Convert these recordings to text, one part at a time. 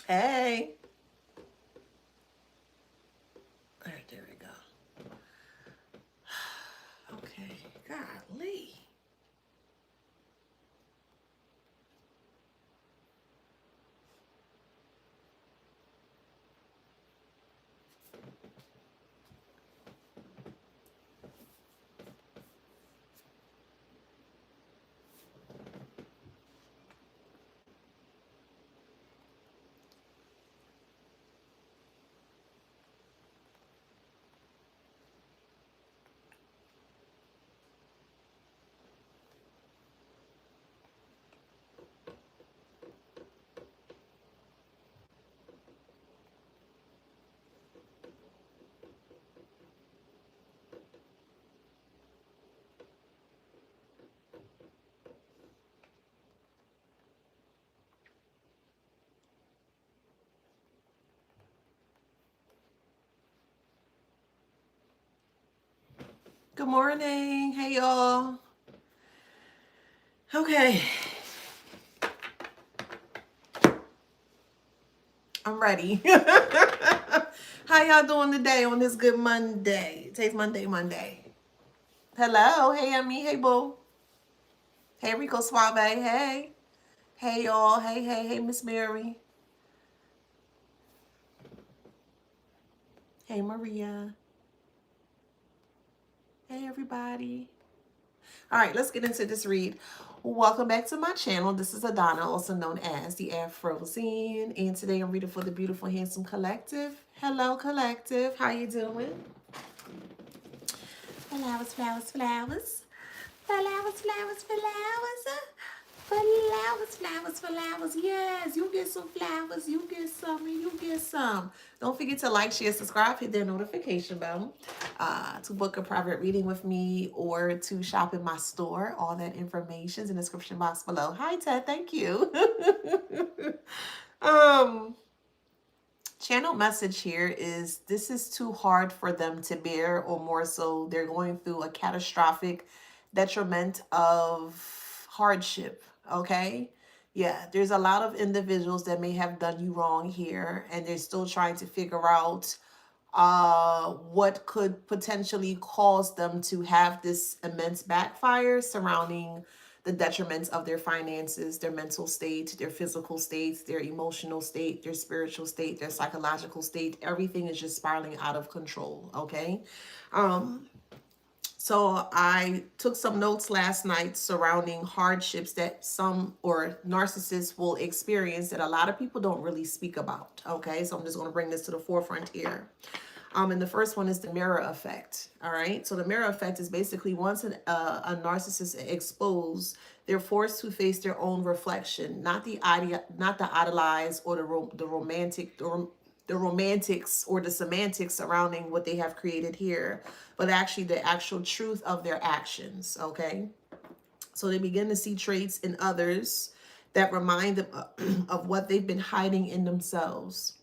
Hey. All right, there we go. Okay. Golly. Good morning. Hey, y'all. Okay. I'm ready. How y'all doing today on this good Monday? Today's Monday. Hello. Hey, Emmy. Hey, Boo. Hey, Rico Suave. Hey. Hey, y'all. Hey, Miss Mary. Hey, Maria. Hey, everybody. All right, let's get into this read. Welcome back to my channel. This is Adana, also known as the Afrozine, and today I'm reading for the Beautiful Handsome Collective. Hello, Collective. How you doing? Flowers, flowers, flowers. Flowers, flowers, flowers. Flowers, flowers, flowers. Yes, you get some flowers. You get some and you get some. Don't forget to like, share, subscribe, hit that notification bell to book a private reading with me or to shop in my store. All that information is in the description box below. Hi, Ted. Thank you. um, Channel message here is this is too hard for them to bear, or more so, they're going through a catastrophic detriment of hardship. Okay. Yeah, there's a lot of individuals that may have done you wrong here, and they're still trying to figure out what could potentially cause them to have this immense backfire surrounding the detriments of their finances, their mental state, their physical states, their emotional state, their spiritual state, their psychological state. Everything is just spiraling out of control. Okay. So I took some notes last night surrounding hardships that some or narcissists will experience that a lot of people don't really speak about. Okay. So I'm just going to bring this to the forefront here. And the first one is the mirror effect. All right. So the mirror effect is basically once a narcissist is exposed, they're forced to face their own reflection, not the idolized or the romantics or the semantics surrounding what they have created here, but actually the actual truth of their actions. Okay. So they begin to see traits in others that remind them of what they've been hiding in themselves.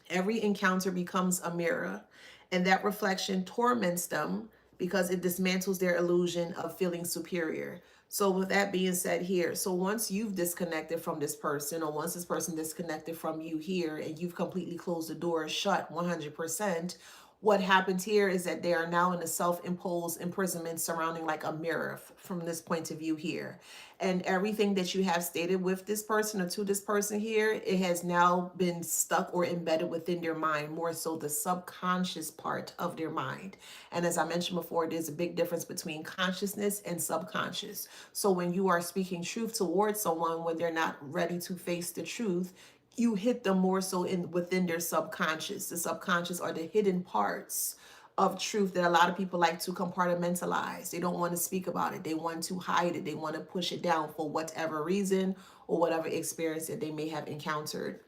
Every encounter becomes a mirror, and that reflection torments them because it dismantles their illusion of feeling superior. So, with that being said, here, so once you've disconnected from this person, or once this person disconnected from you here, and you've completely closed the door shut 100%, what happened here is that they are now in a self-imposed imprisonment surrounding like a mirror from this point of view here. And everything that you have stated with this person or to this person here, it has now been stuck or embedded within their mind, more so the subconscious part of their mind. And as I mentioned before, there's a big difference between consciousness and subconscious. So when you are speaking truth towards someone when they're not ready to face the truth, you hit them more so in within their subconscious. The subconscious are the hidden parts of truth that a lot of people like to compartmentalize. They don't want to speak about it. They want to hide it. They want to push it down for whatever reason or whatever experience that they may have encountered.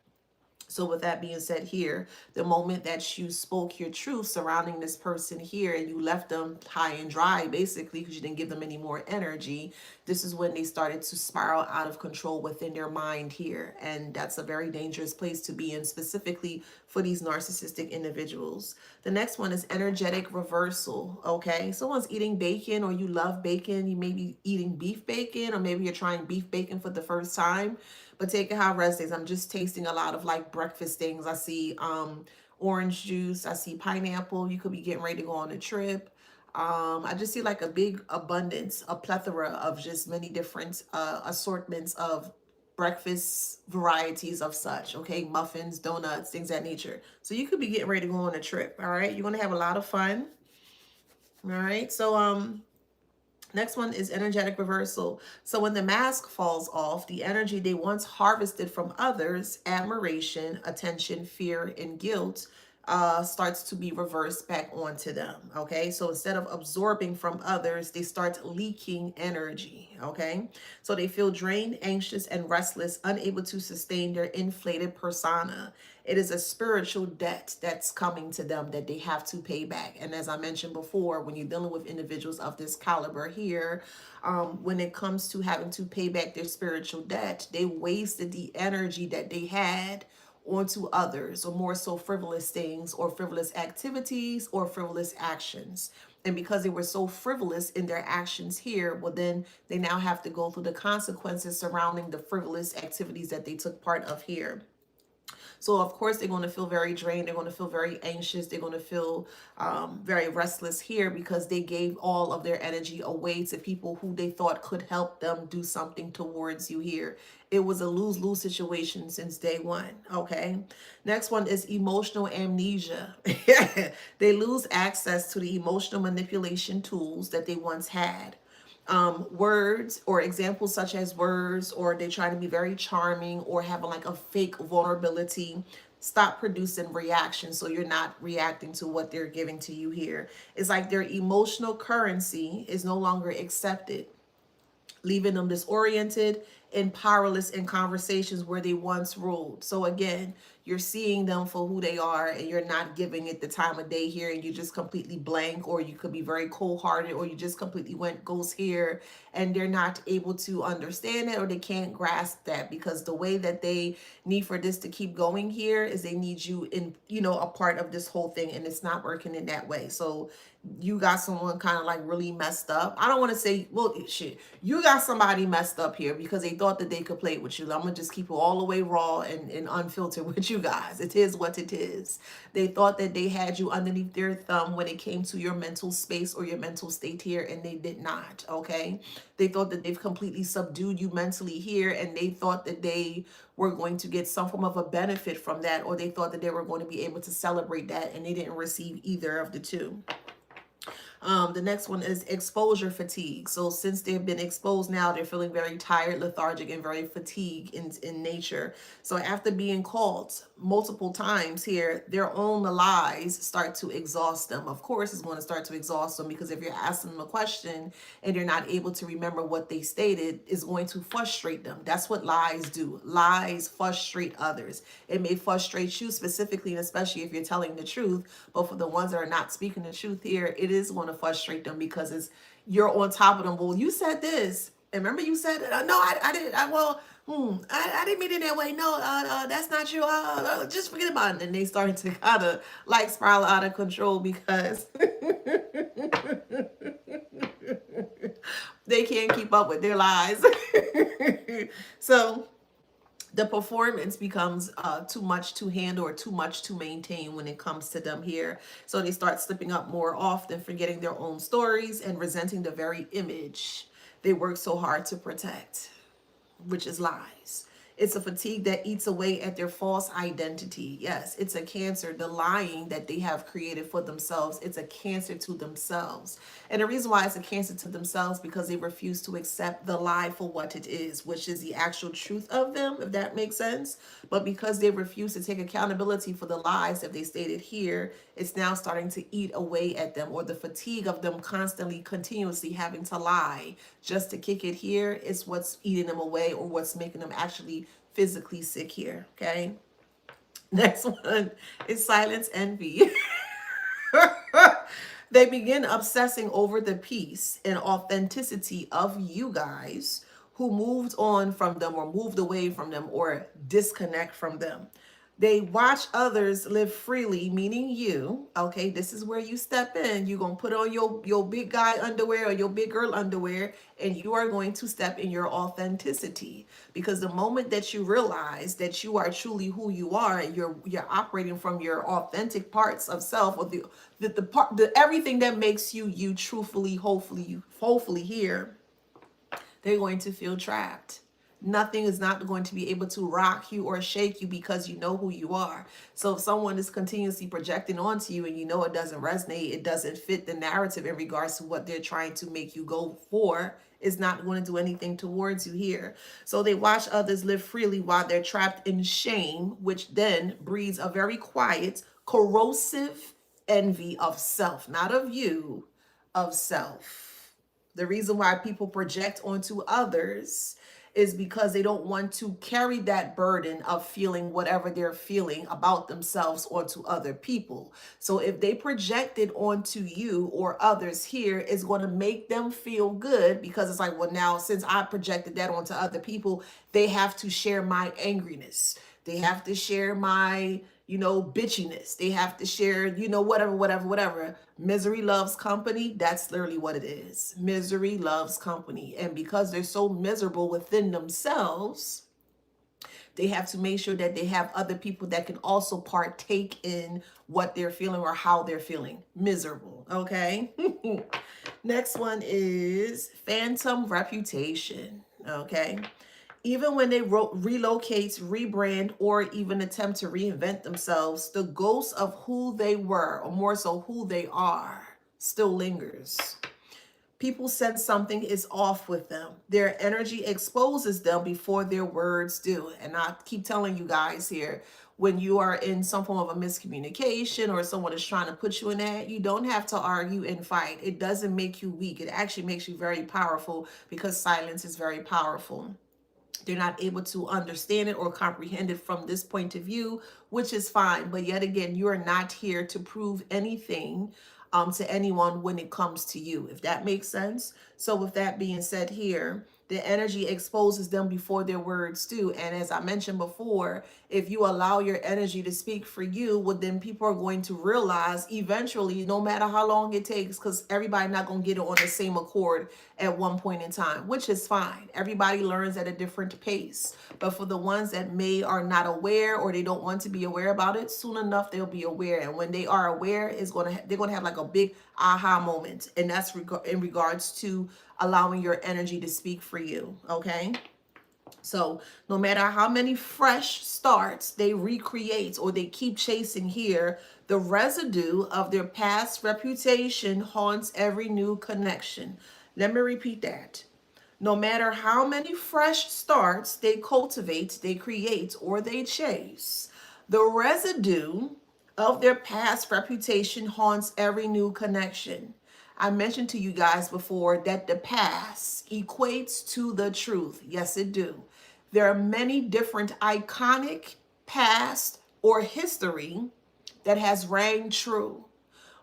So with that being said here, the moment that you spoke your truth surrounding this person here and you left them high and dry, basically, because you didn't give them any more energy, this is when they started to spiral out of control within their mind here. And that's a very dangerous place to be in, specifically for these narcissistic individuals. The next one is energetic reversal. Okay. Someone's eating bacon, or you love bacon. You may be eating beef bacon, or maybe you're trying beef bacon for the first time. But take it how it resonates. I'm just tasting a lot of like breakfast things. I see orange juice. I see pineapple. You could be getting ready to go on a trip. I just see like a big abundance, a plethora of just many different assortments of breakfast varieties of such, okay? Muffins, donuts, things of that nature. So you could be getting ready to go on a trip, all right? You're going to have a lot of fun, all right? So, next one is energetic reversal. So when the mask falls off, the energy they once harvested from others, admiration, attention, fear, and guilt, starts to be reversed back onto them. Okay. So instead of absorbing from others, they start leaking energy. Okay. So they feel drained, anxious, and restless, unable to sustain their inflated persona. It is a spiritual debt that's coming to them that they have to pay back. And as I mentioned before, when you're dealing with individuals of this caliber here, when it comes to having to pay back their spiritual debt, they wasted the energy that they had onto others, or more so frivolous things or frivolous activities or frivolous actions. And because they were so frivolous in their actions here, well, then they now have to go through the consequences surrounding the frivolous activities that they took part of here. So of course they're going to feel very drained. They're going to feel very anxious. They're going to feel very restless here because they gave all of their energy away to people who they thought could help them do something towards you here. It was a lose-lose situation since day one. Okay. Next one is emotional amnesia. They lose access to the emotional manipulation tools that they once had. Words or examples such as words, or they try to be very charming or having like a fake vulnerability, stop producing reaction. So you're not reacting to what they're giving to you here. It's like their emotional currency is no longer accepted, leaving them disoriented and powerless in conversations where they once ruled. So again, you're seeing them for who they are and you're not giving it the time of day here, and you just completely blank, or you could be very cold-hearted, or you just completely went ghost here and they're not able to understand it, or they can't grasp that, because the way that they need for this to keep going here is they need you in, a part of this whole thing, and it's not working in that way. So you got someone kind of like really messed up. I don't want to say, well, shit, you got somebody messed up here because they thought that they could play with you. I'm going to just keep it all the way raw and unfiltered with you guys. It is what it is. They thought that they had you underneath their thumb when it came to your mental space or your mental state here, and they did not. Okay. They thought that they've completely subdued you mentally here, and they thought that they were going to get some form of a benefit from that, or they thought that they were going to be able to celebrate that, and they didn't receive either of the two. The next one is exposure fatigue. So since they've been exposed now, they're feeling very tired, lethargic, and very fatigued in nature. So after being called multiple times here, their own lies start to exhaust them. Of course, it's going to start to exhaust them, because if you're asking them a question and you're not able to remember what they stated, it's going to frustrate them. That's what lies do. Lies frustrate others. It may frustrate you specifically, and especially if you're telling the truth, but for the ones that are not speaking the truth here, it is going to frustrate them, because you're on top of them. Well, you said this, and remember you said that. No, I didn't. I didn't mean it that way. No, that's not true. Just forget about it. And they started to kind of like spiral out of control because they can't keep up with their lies. So the performance becomes too much to handle or too much to maintain when it comes to them here. So they start slipping up more often, forgetting their own stories and resenting the very image they work so hard to protect, which is lies. It's a fatigue that eats away at their false identity. Yes, it's a cancer. The lying that they have created for themselves, it's a cancer to themselves. And the reason why it's a cancer to themselves, because they refuse to accept the lie for what it is, which is the actual truth of them, if that makes sense. But because they refuse to take accountability for the lies that they stated here, it's now starting to eat away at them, or the fatigue of them constantly, continuously having to lie just to kick it here is what's eating them away, or what's making them actually physically sick here. Okay. Next one is silence envy. They begin obsessing over the peace and authenticity of you guys who moved on from them, or moved away from them, or disconnect from them. They watch others live freely, meaning you. Okay, this is where you step in. You're going to put on your big guy underwear or your big girl underwear, and you are going to step in your authenticity. Because the moment that you realize that you are truly who you are, and you're operating from your authentic parts of self, or the everything that makes you truthfully, hopefully here, they're going to feel trapped. Nothing is not going to be able to rock you or shake you because you know who you are. So if someone is continuously projecting onto you and you know it doesn't resonate, it doesn't fit the narrative in regards to what they're trying to make you go for, it's not going to do anything towards you here. So they watch others live freely while they're trapped in shame, which then breeds a very quiet, corrosive envy of self, not of you, of self. The reason why people project onto others is because they don't want to carry that burden of feeling whatever they're feeling about themselves onto other people. So if they project it onto you or others here, it's going to make them feel good because it's like, well, now since I projected that onto other people, they have to share my angriness. They have to share my, bitchiness. They have to share, whatever. Misery loves company. That's literally what it is. Misery loves company. And because they're so miserable within themselves, they have to make sure that they have other people that can also partake in what they're feeling or how they're feeling. Miserable. Okay. Next one is phantom reputation. Okay. Even when they relocate, rebrand, or even attempt to reinvent themselves, the ghost of who they were, or more so who they are, still lingers. People sense something is off with them. Their energy exposes them before their words do. And I keep telling you guys here, when you are in some form of a miscommunication or someone is trying to put you in that, you don't have to argue and fight. It doesn't make you weak. It actually makes you very powerful because silence is very powerful. They're not able to understand it or comprehend it from this point of view, which is fine. But yet again, you are not here to prove anything to anyone when it comes to you, if that makes sense. So with that being said here, the energy exposes them before their words do. And as I mentioned before, if you allow your energy to speak for you, well, then people are going to realize eventually, no matter how long it takes, because everybody not going to get it on the same accord at one point in time, which is fine. Everybody learns at a different pace. But for the ones that are not aware or they don't want to be aware about it, soon enough they'll be aware. And when they are aware, they're going to have like a big aha moment. And that's in regards to allowing your energy to speak for you. Okay. So no matter how many fresh starts they recreate or they keep chasing here, the residue of their past reputation haunts every new connection. Let me repeat that. No matter how many fresh starts they cultivate, they create, or they chase, the residue of their past reputation haunts every new connection. I mentioned to you guys before that the past equates to the truth. Yes, it do. There are many different iconic past or history that has rang true.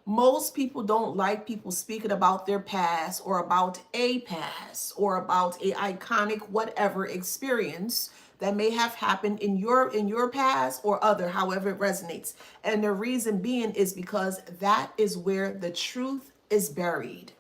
Most people don't like people speaking about their past or about a past or about a iconic whatever experience that may have happened in your past or other, however it resonates. And the reason being is because that is where the truth is buried.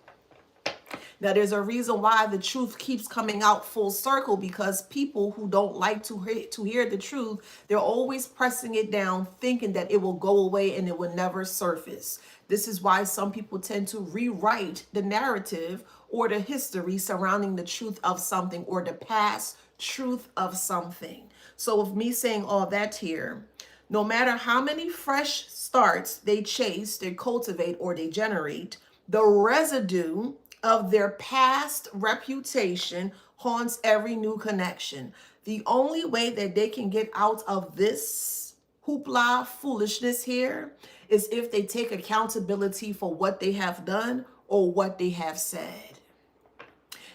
Now, there's a reason why the truth keeps coming out full circle, because people who don't like to hear the truth, they're always pressing it down, thinking that it will go away and it will never surface. This is why some people tend to rewrite the narrative or the history surrounding the truth of something or the past truth of something. So with me saying all that here, no matter how many fresh starts they chase, they cultivate, or they generate, the residue of their past reputation haunts every new connection. The only way that they can get out of this hoopla foolishness here is if they take accountability for what they have done or what they have said.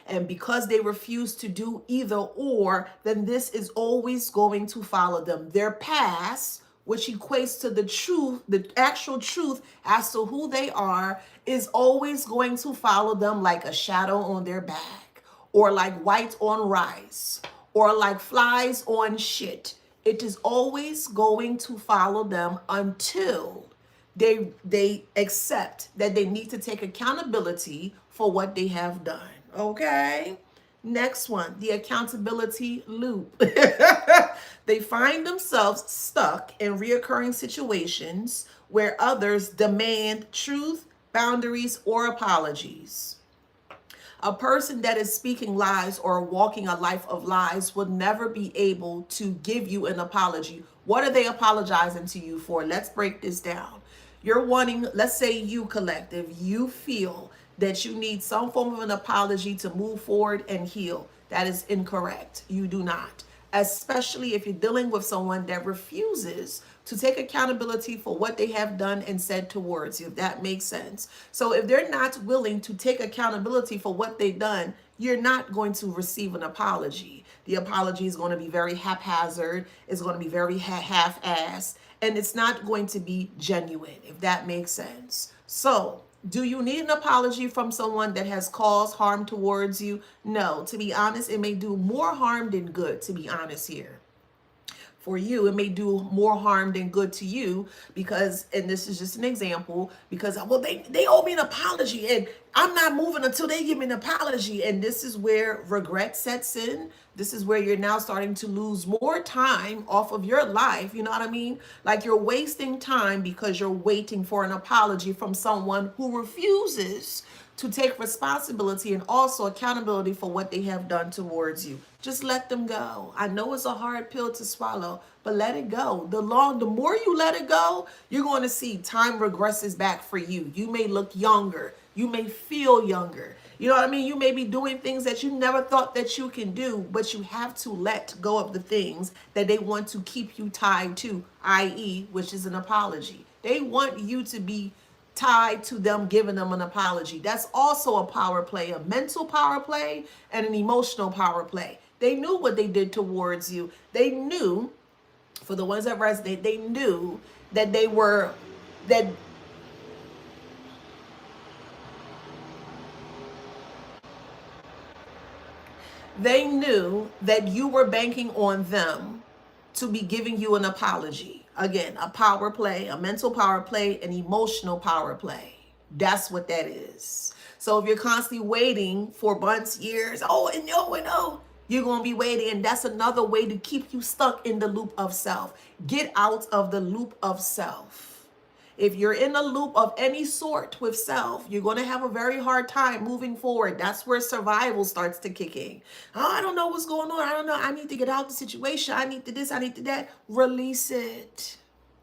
And because they refuse to do either or, then this is always going to follow them. Their past, which equates to the truth, the actual truth as to who they are, is always going to follow them like a shadow on their back, or like white on rice, or like flies on shit. It is always going to follow them until they accept that they need to take accountability for what they have done. Okay? Next one, the accountability loop. They find themselves stuck in reoccurring situations where others demand truth, boundaries, or apologies. A person that is speaking lies or walking a life of lies would never be able to give you an apology. What are they apologizing to you for? Let's break this down. You're wanting, let's say you collective, you feel that you need some form of an apology to move forward and heal. That is incorrect. You do not. Especially if you're dealing with someone that refuses to take accountability for what they have done and said towards you, if that makes sense. So if they're not willing to take accountability for what they've done, you're not going to receive an apology. The apology is going to be very haphazard, it's going to be very half-assed, and it's not going to be genuine, if that makes sense. So do you need an apology from someone that has caused harm towards you? No. To be honest, it may do more harm than good, to be honest here. For you, it may do more harm than good to you because, and this is just an example, because, well, they owe me an apology and I'm not moving until they give me an apology. And this is where regret sets in. This is where you're now starting to lose more time off of your life. You know what I mean? Like you're wasting time because you're waiting for an apology from someone who refuses to take responsibility and also accountability for what they have done towards you. Just let them go. I know it's a hard pill to swallow, but let it go. The more you let it go, you're going to see time regresses back for you. You may look younger. You may feel younger. You know what I mean? You may be doing things that you never thought that you can do, but you have to let go of the things that they want to keep you tied to, i.e., which is an apology. They want you to be tied to them giving them an apology. That's also a power play, a mental power play and an emotional power play. They knew what they did towards you. They knew, for the ones that resonate, they knew that they were, that they knew that you were banking on them to be giving you an apology. Again, a power play, a mental power play, an emotional power play. That's what that is. So if you're constantly waiting for months, years, you're going to be waiting. And that's another way to keep you stuck in the loop of self. Get out of the loop of self. If you're in a loop of any sort with self, you're going to have a very hard time moving forward. That's where survival starts to kick in. Oh, I don't know what's going on. I don't know. I need to get out of the situation. I need to this. I need to that. Release it.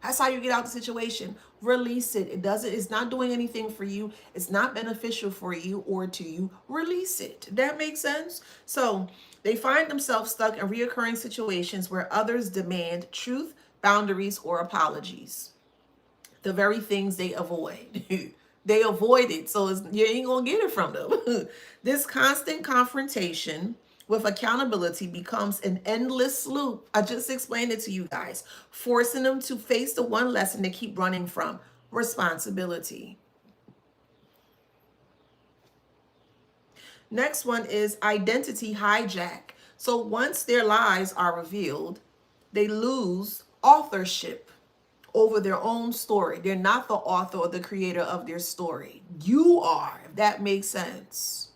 That's how you get out of the situation. Release it. It's not doing anything for you. It's not beneficial for you or to you. Release it. That makes sense? So they find themselves stuck in reoccurring situations where others demand truth, boundaries, or apologies. The very things they avoid. They avoid it, so you ain't gonna get it from them. This constant confrontation with accountability becomes an endless loop. I just explained it to you guys, forcing them to face the one lesson they keep running from: responsibility. Next one is identity hijack. So once their lies are revealed, they lose authorship over their own story. They're not the author or the creator of their story. You are, if that makes sense.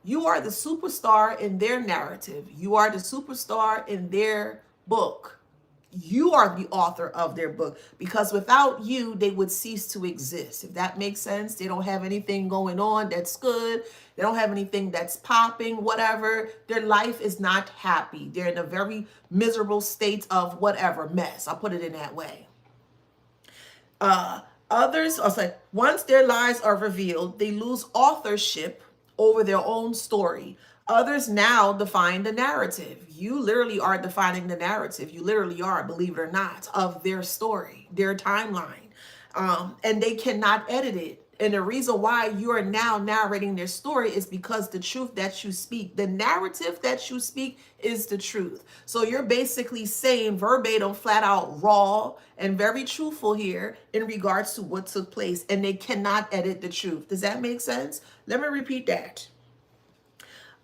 You are the superstar in their narrative. You are the superstar in their book. You are the author of their book, because without you, they would cease to exist. If that makes sense, they don't have anything going on that's good. They don't have anything that's popping, whatever. Their life is not happy. They're in a very miserable state of whatever mess. I'll put it in that way. Others are like, once their lies are revealed, they lose authorship over their own story. Others now define the narrative. You literally are defining the narrative. You literally are, believe it or not, of their story, their timeline. And they cannot edit it. And the reason why you are now narrating their story is because the truth that you speak, the narrative that you speak, is the truth. So you're basically saying verbatim, flat out, raw, and very truthful here in regards to what took place. And they cannot edit the truth. Does that make sense? Let me repeat that.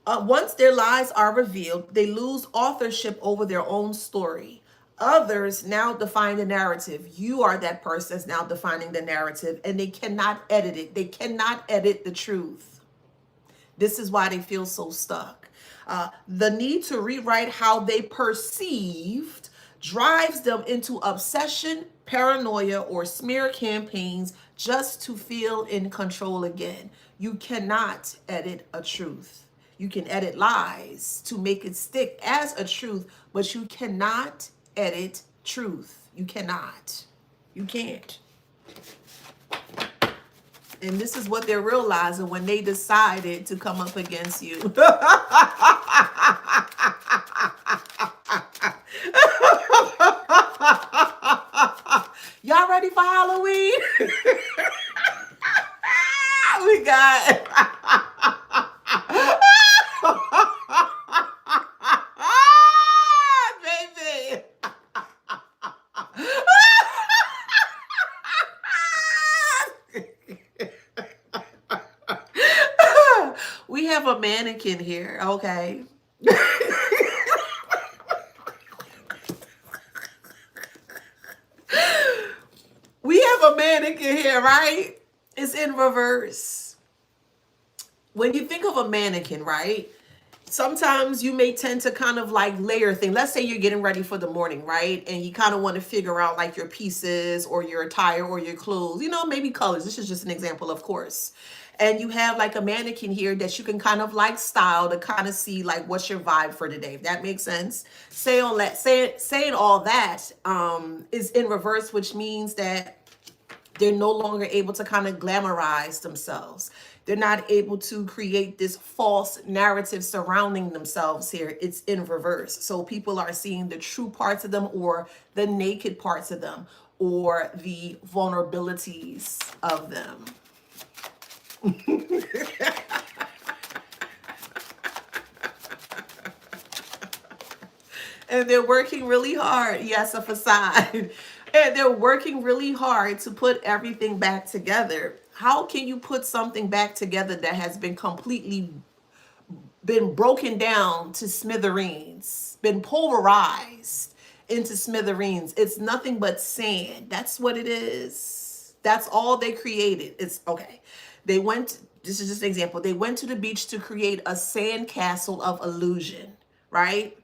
Once their lies are revealed, they lose authorship over their own story. Others now define the narrative. You are that person that's now defining the narrative, and they cannot edit it. They cannot edit the truth. This is why they feel so stuck. The need to rewrite how they perceived drives them into obsession, paranoia, or smear campaigns just to feel in control again. You cannot edit a truth. You can edit lies to make it stick as a truth, but you cannot edit truth. You cannot. You can't. And this is what they're realizing when they decided to come up against you. Y'all ready for Halloween? We got... Baby. We have a mannequin here, okay? We have a mannequin here, right? It's in reverse. When you think of a mannequin, right? Sometimes you may tend to kind of like layer things. Let's say you're getting ready for the morning, right? And you kind of want to figure out like your pieces or your attire or your clothes, you know, maybe colors. This is just an example, of course. And you have like a mannequin here that you can kind of like style to kind of see like what's your vibe for today, if that makes sense. Saying all that is in reverse, which means that they're no longer able to kind of glamorize themselves. They're not able to create this false narrative surrounding themselves here. It's in reverse. So people are seeing the true parts of them or the naked parts of them or the vulnerabilities of them. And they're working really hard. Yes, a facade. And they're working really hard to put everything back together. How can you put something back together that has been completely been broken down to smithereens, been pulverized into smithereens? It's nothing but sand. That's what it is. That's all they created. It's okay. They went, this is just an example. They went to the beach to create a sand castle of illusion, right?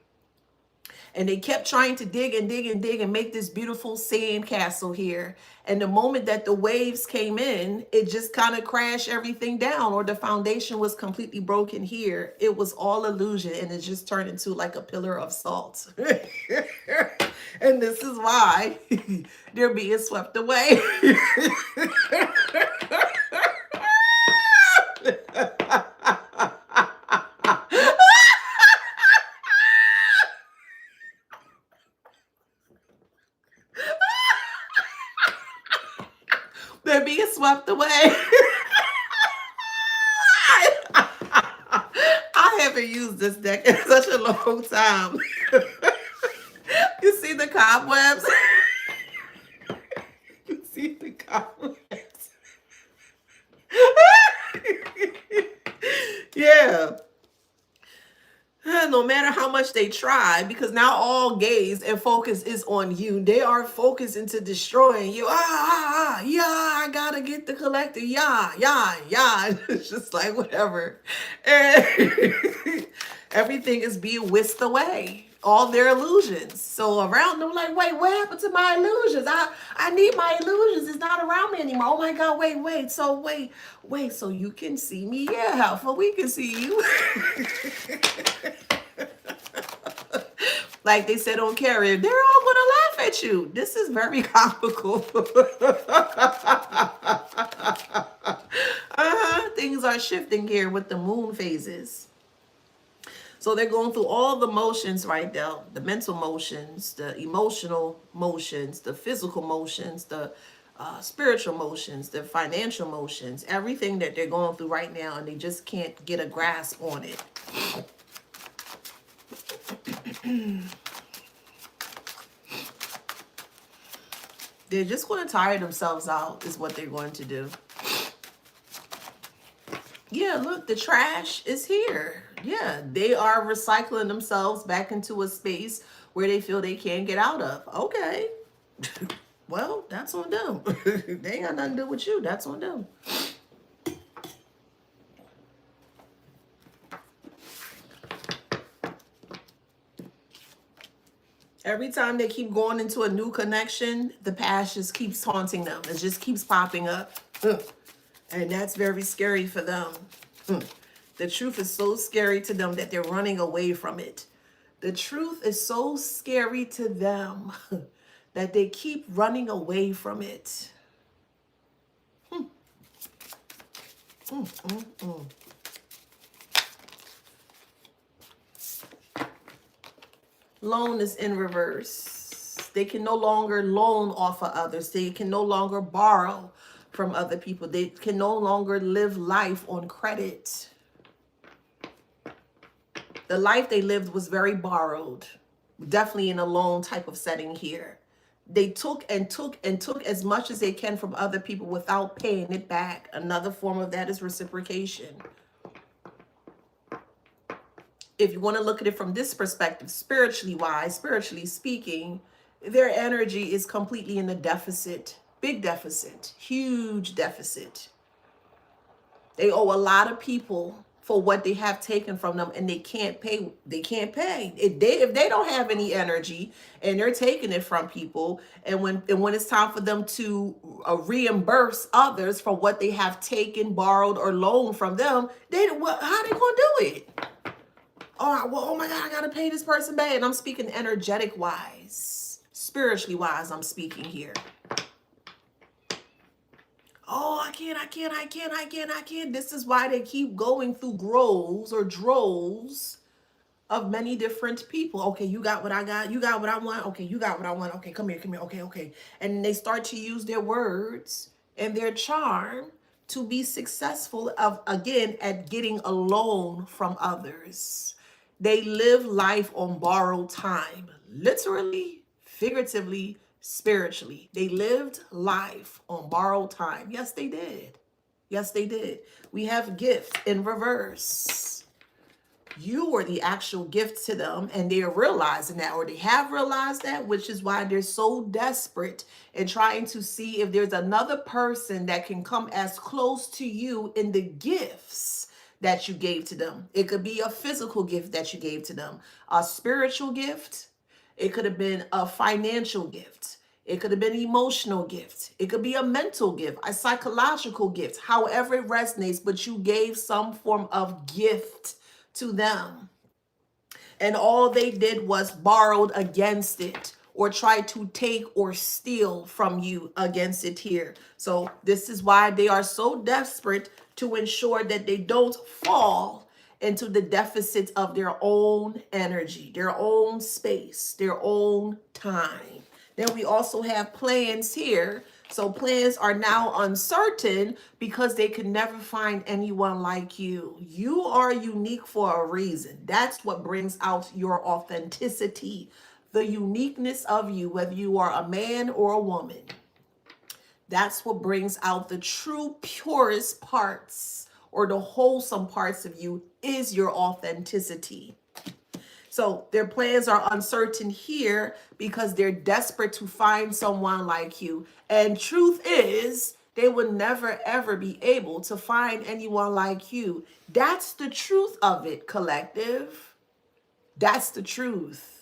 And they kept trying to dig and dig and dig and make this beautiful sand castle here. And the moment that the waves came in, it just kind of crashed everything down, or the foundation was completely broken here. It was all illusion, and it just turned into like a pillar of salt. And this is why they're being swept away. They're being swept away. I haven't used this deck in such a long time. You see the cobwebs? You see the cobwebs? Yeah. No matter how much they try, because now all gaze and focus is on you. They are focused into destroying you. Yeah, I gotta get the collector. Yeah. It's just like whatever. And everything is being whisked away. All their illusions. So around them, like, wait, what happened to my illusions? I need my illusions. It's not around me anymore. Oh my God, wait. So wait, so you can see me? Yeah, Alpha, we can see you. Like they said on Carrier, they're all gonna laugh at you. This is very comical. Things are shifting here with the moon phases. So they're going through all the motions right now, the mental motions, the emotional motions, the physical motions, the spiritual motions, the financial motions, everything that they're going through right now, and they just can't get a grasp on it. They're just going to tire themselves out is what they're going to do. Yeah, look, the trash is here. Yeah, they are recycling themselves back into a space where they feel they can't get out of. Okay. Well, that's on them. They ain't got nothing to do with you. That's on them. Every time they keep going into a new connection, the past just keeps haunting them. It just keeps popping up. And that's very scary for them. The truth is so scary to them that they're running away from it. The truth is so scary to them that they keep running away from it. Loan is in reverse. They can no longer loan off of others. They can no longer borrow from other people. They can no longer live life on credit. The life they lived was very borrowed. Definitely in a loan type of setting here. They took and took and took as much as they can from other people without paying it back. Another form of that is reciprocation. If you want to look at it from this perspective, spiritually wise, spiritually speaking, their energy is completely in a deficit, big deficit, huge deficit. They owe a lot of people for what they have taken from them, and they can't pay. They can't pay. If they don't have any energy and they're taking it from people, and when it's time for them to reimburse others for what they have taken, borrowed, or loaned from them, how they gonna do it? Oh my God, I gotta pay this person back. And I'm speaking energetic wise, spiritually wise, I'm speaking here. Oh, I can't. This is why they keep going through groves or droves of many different people. Okay, you got what I got. You got what I want. Okay, you got what I want. Okay, come here. Okay. And they start to use their words and their charm to be successful at getting a loan from others. They live life on borrowed time, literally, figuratively, spiritually. They lived life on borrowed time. Yes, they did. Yes, they did. We have gift in reverse. You were the actual gift to them, and they're realizing that, or they have realized that, which is why they're so desperate and trying to see if there's another person that can come as close to you in the gifts that you gave to them. It could be a physical gift that you gave to them, a spiritual gift. It could have been a financial gift. It could have been an emotional gift. It could be a mental gift, a psychological gift, however it resonates, but you gave some form of gift to them. And all they did was borrowed against it or try to take or steal from you against it here. So this is why they are so desperate to ensure that they don't fall into the deficit of their own energy, their own space, their own time. Then we also have plans here. So plans are now uncertain because they could never find anyone like you. You are unique for a reason. That's what brings out your authenticity, the uniqueness of you, whether you are a man or a woman. That's what brings out the true purest parts, or the wholesome parts of you, is your authenticity. So their plans are uncertain here because they're desperate to find someone like you. And truth is, they would never, ever be able to find anyone like you. That's the truth of it, collective. That's the truth.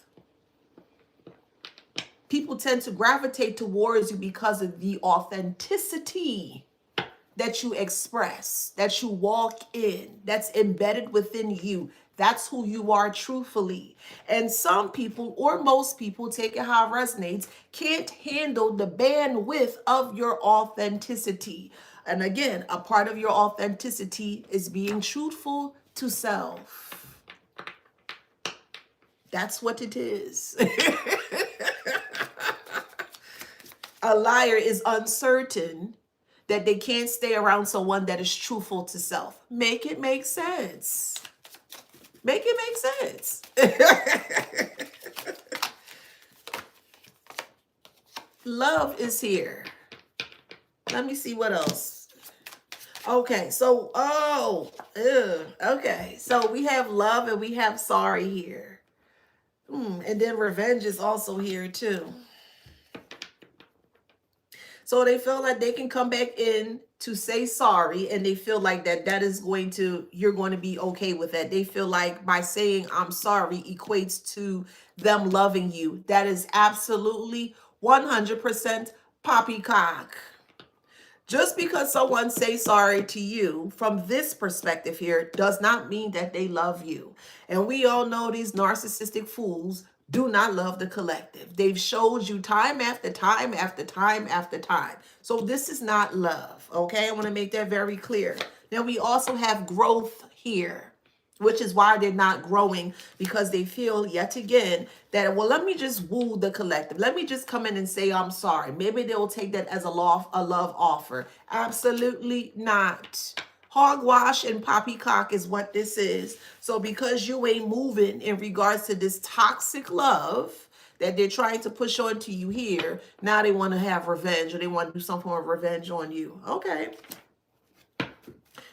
People tend to gravitate towards you because of the authenticity that you express, that you walk in, that's embedded within you. That's who you are truthfully. And some people, or most people, take it how it resonates, can't handle the bandwidth of your authenticity. And again, a part of your authenticity is being truthful to self. That's what it is. A liar is uncertain that they can't stay around someone that is truthful to self. Make it make sense. Make it make sense. Love is here. Let me see what else. Okay, so, okay. So we have love and we have sorry here. And then revenge is also here too. So they feel like they can come back in to say sorry, and they feel like that is going to, you're going to be okay with that. They feel like by saying I'm sorry equates to them loving you. That is absolutely 100% poppycock. Just because someone say sorry to you from this perspective here does not mean that they love you. And we all know these narcissistic fools do not love the collective. They've showed you time after time after time after time. So this is not love, okay? I want to make that very clear. Then we also have growth here, which is why they're not growing, because they feel yet again that, well, let me just woo the collective. Let me just come in and say I'm sorry. Maybe they'll take that as a love offer. Absolutely not. Hogwash and poppycock is what this is. So because you ain't moving in regards to this toxic love that they're trying to push onto you here, now they want to have revenge, or they want to do some form of revenge on you. Okay.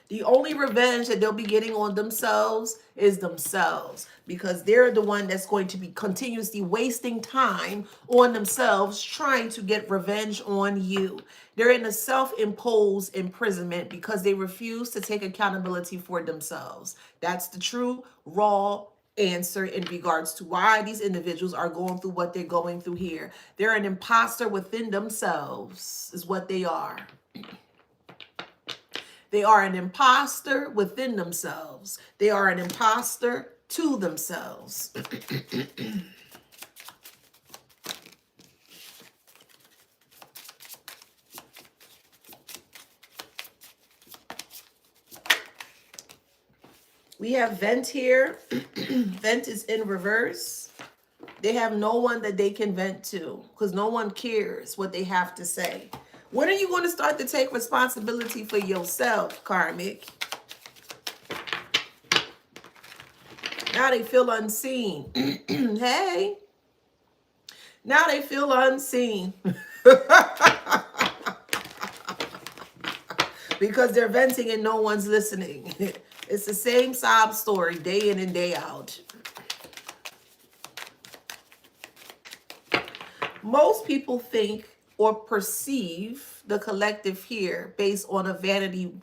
The only revenge that they'll be getting on themselves is themselves, because they're the one that's going to be continuously wasting time on themselves trying to get revenge on you. They're in a self-imposed imprisonment because they refuse to take accountability for themselves. That's the true, raw answer in regards to why these individuals are going through what they're going through here. They're an imposter within themselves, is what they are. They are an imposter within themselves. They are an imposter to themselves. We have vent here. Vent is in reverse. They have no one that they can vent to because no one cares what they have to say. When are you going to start to take responsibility for yourself, karmic? Now they feel unseen. Hey. Now they feel unseen. Because they're venting and no one's listening. It's the same sob story day in and day out. Most people think or perceive the collective here based on a vanity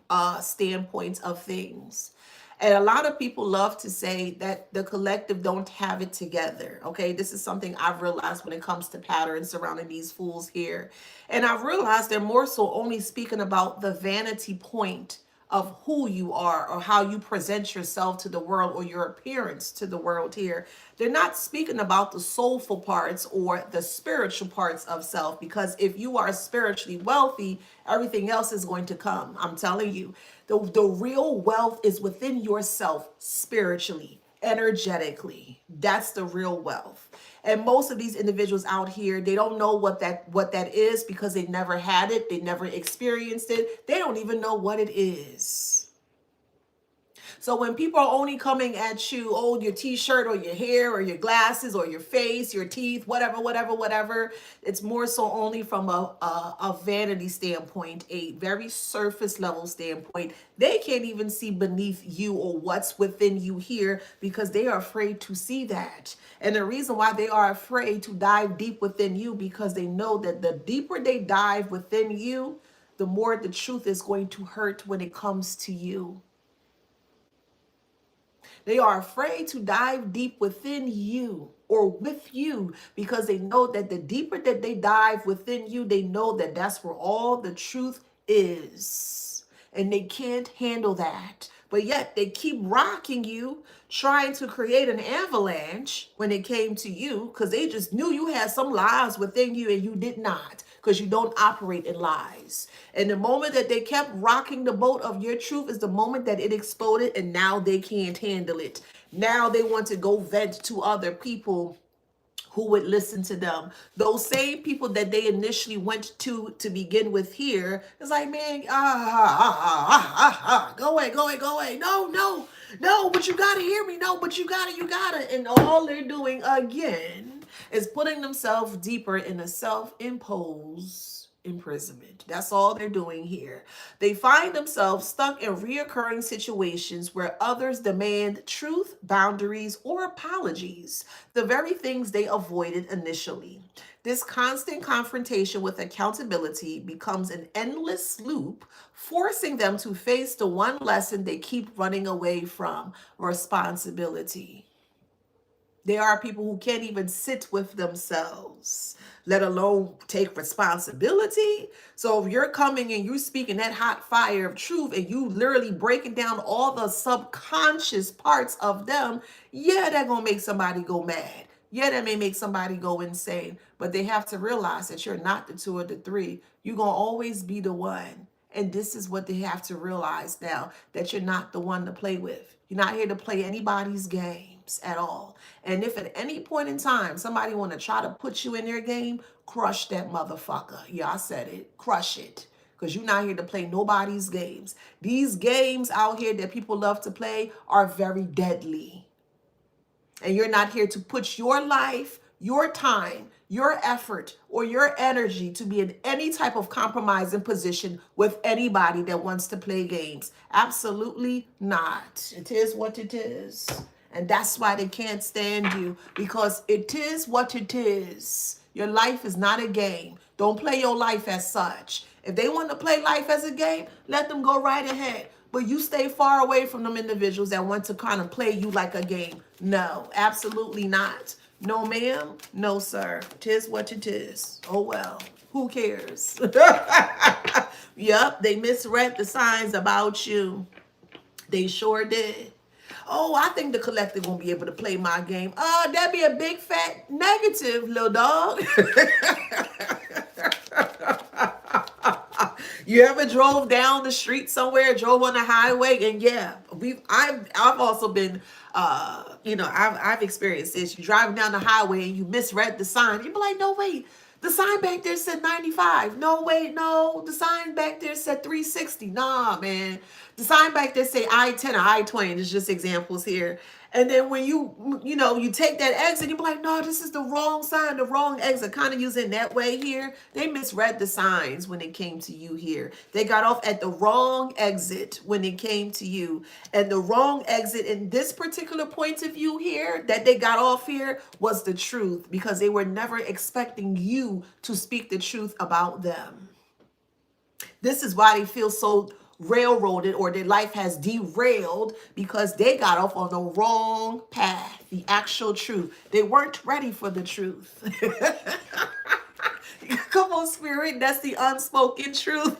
standpoint of things. And a lot of people love to say that the collective don't have it together. Okay, this is something I've realized when it comes to patterns surrounding these fools here. And I've realized they're more so only speaking about the vanity point of who you are or how you present yourself to the world or your appearance to the world here. They're not speaking about the soulful parts or the spiritual parts of self, because if you are spiritually wealthy, everything else is going to come. I'm telling you, the real wealth is within yourself spiritually, energetically. That's the real wealth. And most of these individuals out here, they don't know what that is because they never had it. They never experienced it. They don't even know what it is. So when people are only coming at you, oh, your t-shirt or your hair or your glasses or your face, your teeth, whatever, it's more so only from a vanity standpoint, a very surface level standpoint. They can't even see beneath you or what's within you here because they are afraid to see that. And the reason why they are afraid to dive deep within you, because they know that the deeper they dive within you, the more the truth is going to hurt when it comes to you. They are afraid to dive deep within you or with you because they know that the deeper that they dive within you, they know that that's where all the truth is. And they can't handle that. But yet they keep rocking you, trying to create an avalanche when it came to you because they just knew you had some lies within you and you did not, because you don't operate in lies. And the moment that they kept rocking the boat of your truth is the moment that it exploded, and now they can't handle it. Now they want to go vent to other people who would listen to them. Those same people that they initially went to begin with here, it's like, man, go away. No, but you gotta hear me. No, but you gotta. And all they're doing again is putting themselves deeper in a self-imposed imprisonment. That's all they're doing here. They find themselves stuck in reoccurring situations where others demand truth, boundaries, or apologies, the very things they avoided initially. This constant confrontation with accountability becomes an endless loop, forcing them to face the one lesson they keep running away from: responsibility. There are people who can't even sit with themselves, let alone take responsibility. So if you're coming and you're speaking that hot fire of truth and you literally breaking down all the subconscious parts of them, yeah, that gonna make somebody go mad. Yeah, that may make somebody go insane. But they have to realize that you're not the two or the three. You're gonna always be the one. And this is what they have to realize now, that you're not the one to play with. You're not here to play anybody's games at all. And if at any point in time somebody want to try to put you in their game, crush that motherfucker. Yeah, I said it. Crush it. Because you're not here to play nobody's games. These games out here that people love to play are very deadly. And you're not here to put your life, your time, your effort, or your energy to be in any type of compromising position with anybody that wants to play games. Absolutely not. It is what it is. And that's why they can't stand you, because it is what it is. Your life is not a game. Don't play your life as such. If they want to play life as a game, let them go right ahead. But you stay far away from them individuals that want to kind of play you like a game. No, absolutely not. No, ma'am. No, sir. Tis what it is. Oh, well. Who cares? Yep, they misread the signs about you. They sure did. Oh, I think the collective won't be able to play my game. That'd be a big fat negative, little dog. You ever drove down the street somewhere, drove on the highway, and yeah, I've also been I've experienced this. You driving down the highway and you misread the sign. You be like, no, wait, the sign back there said 95. No, wait, no, the sign back there said 360. Nah, man. The sign back there say I-10 or I-20. It's just examples here. And then when you take that exit, you be like, no, this is the wrong sign, the wrong exit. Kind of using that way here. They misread the signs when it came to you here. They got off at the wrong exit when it came to you. And the wrong exit in this particular point of view here that they got off here was the truth, because they were never expecting you to speak the truth about them. This is why they feel so railroaded, or their life has derailed, because they got off on the wrong path, the actual truth. They weren't ready for the truth. Come on, Spirit, that's the unspoken truth.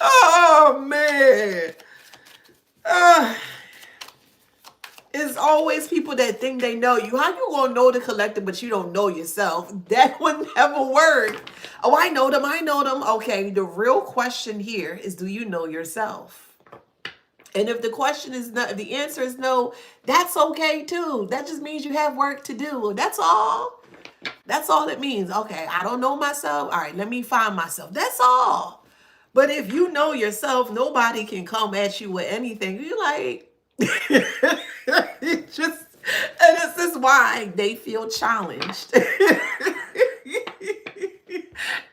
Oh, man. It's always people that think they know you. How you gonna know the collective, but you don't know yourself? That would never work. Oh, I know them. I know them. Okay, the real question here is, do you know yourself? And if the question is no, if the answer is no, that's okay too. That just means you have work to do. That's all. That's all it means. Okay, I don't know myself. All right, let me find myself. That's all. But if you know yourself, nobody can come at you with anything. You're like, just, and this is why they feel challenged.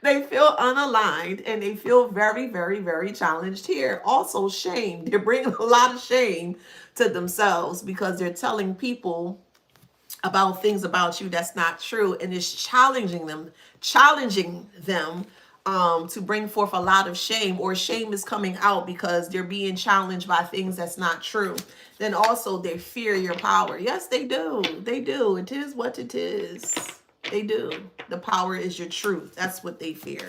They feel unaligned, and they feel very, very, very challenged here. Also, shame. They're bringing a lot of shame to themselves because they're telling people about things about you that's not true, and it's challenging them to bring forth a lot of shame, or shame is coming out because they're being challenged by things that's not true. Then also they fear your power. Yes, they do. They do. It is what it is. They do. The power is your truth. That's what they fear.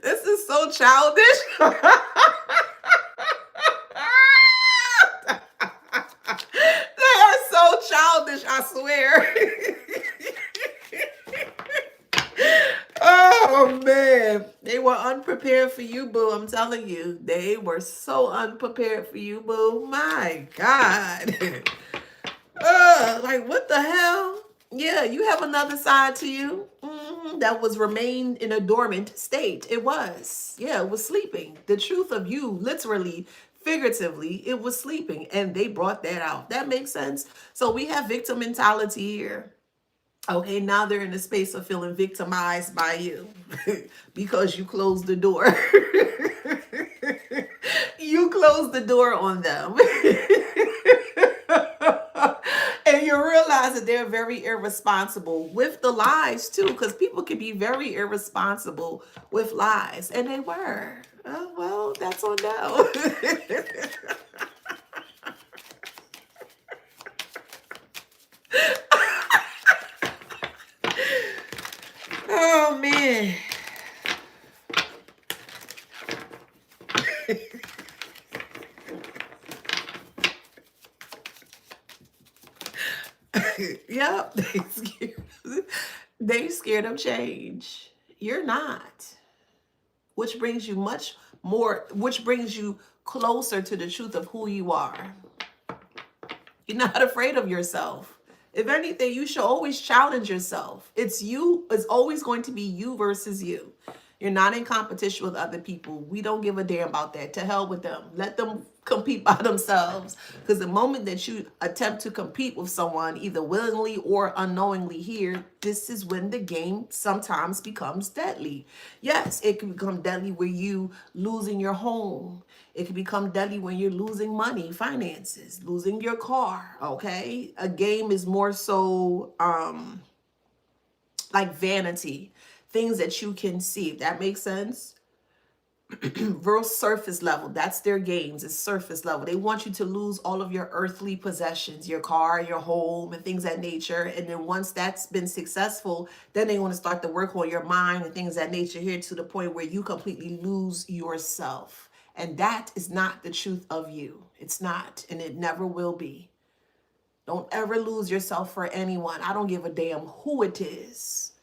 This is so childish. Childish, I swear. Oh man, they were unprepared for you, boo. I'm telling you, they were so unprepared for you, boo. My God. Like, what the hell? Yeah, you have another side to you that was remained in a dormant state. It was. Yeah, it was sleeping. The truth of you, literally, figuratively, it was sleeping. And they brought that out. That makes sense. So we have victim mentality here. Okay, now they're in a space of feeling victimized by you because you closed the door. You closed the door on them. And you realize that they're very irresponsible with the lies too, because people can be very irresponsible with lies. And they were. Oh, well, that's on them. Oh, man. Yep, they scared of change. You're not. Which brings you much more, which brings you closer to the truth of who you are. You're not afraid of yourself. If anything, you should always challenge yourself. It's you, it's always going to be you versus you. You're not in competition with other people. We don't give a damn about that. To hell with them. Let them compete by themselves. Because the moment that you attempt to compete with someone, either willingly or unknowingly here, this is when the game sometimes becomes deadly. Yes, it can become deadly when you losing your home. It can become deadly when you're losing money, finances, losing your car, okay? A game is more so like vanity, things that you can see, if that makes sense. Real surface level, that's their games. It's surface level. They want you to lose all of your earthly possessions, your car, your home, and things of that nature. And then once that's been successful, then they want to start to work on your mind and things of that nature here to the point where you completely lose yourself. And that is not the truth of you. It's not, and it never will be. Don't ever lose yourself for anyone. I don't give a damn who it is.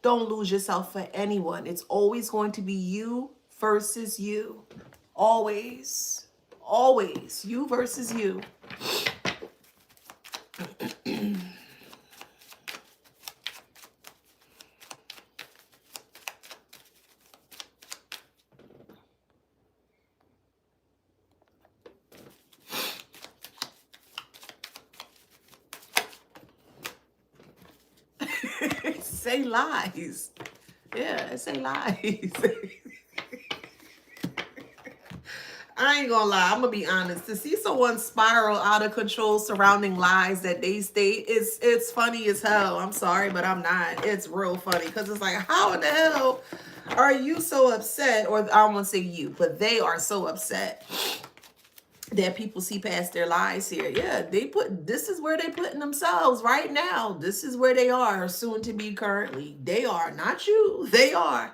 Don't lose yourself for anyone. It's always going to be you versus you. Always. Always. You versus you. Say lies. Yeah, say lies. I ain't gonna lie, I'm gonna be honest. To see someone spiral out of control surrounding lies that they state, it's funny as hell. I'm sorry, but I'm not. It's real funny because it's like, how in the hell are you so upset? Or I don't want to say you, but they are so upset that people see past their lies here. Yeah, this is where they putting themselves right now. This is where they are, soon to be currently. They are, not you. They are.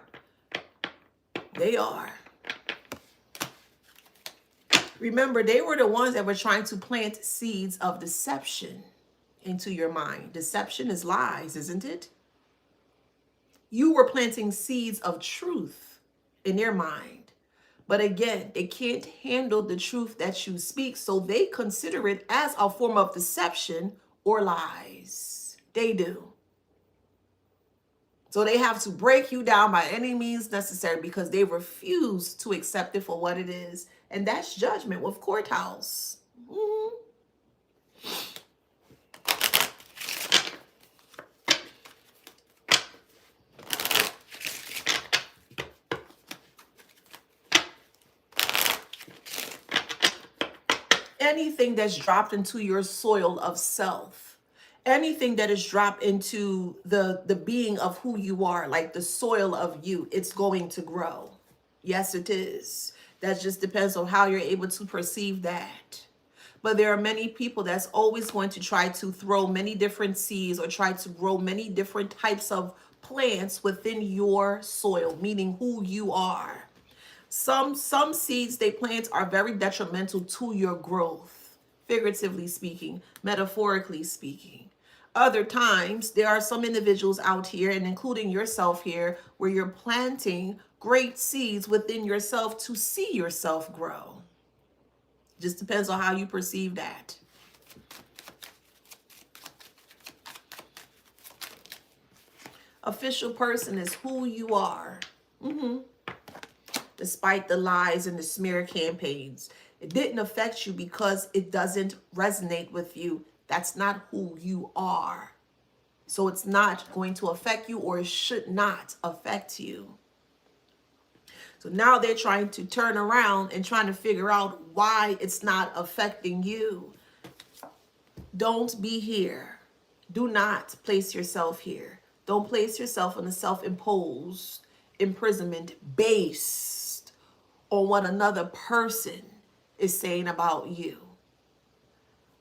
They are. Remember, they were the ones that were trying to plant seeds of deception into your mind. Deception is lies, isn't it? You were planting seeds of truth in their mind. But again, they can't handle the truth that you speak, so they consider it as a form of deception or lies. They do. So they have to break you down by any means necessary because they refuse to accept it for what it is. And that's judgment with courthouse. Mm-hmm. Anything that's dropped into your soil of self, anything that is dropped into the being of who you are, like the soil of you, it's going to grow. Yes, it is. That just depends on how you're able to perceive that. But there are many people that's always going to try to throw many different seeds or try to grow many different types of plants within your soil, meaning who you are. Some seeds they plant are very detrimental to your growth, figuratively speaking, metaphorically speaking. Other times, there are some individuals out here, and including yourself here, where you're planting great seeds within yourself to see yourself grow. Just depends on how you perceive that. Official person is who you are. Despite the lies and the smear campaigns. It didn't affect you because it doesn't resonate with you. That's not who you are. So it's not going to affect you, or it should not affect you. So now they're trying to turn around and trying to figure out why it's not affecting you. Don't be here. Do not place yourself here. Don't place yourself in a self-imposed imprisonment based on what another person is saying about you.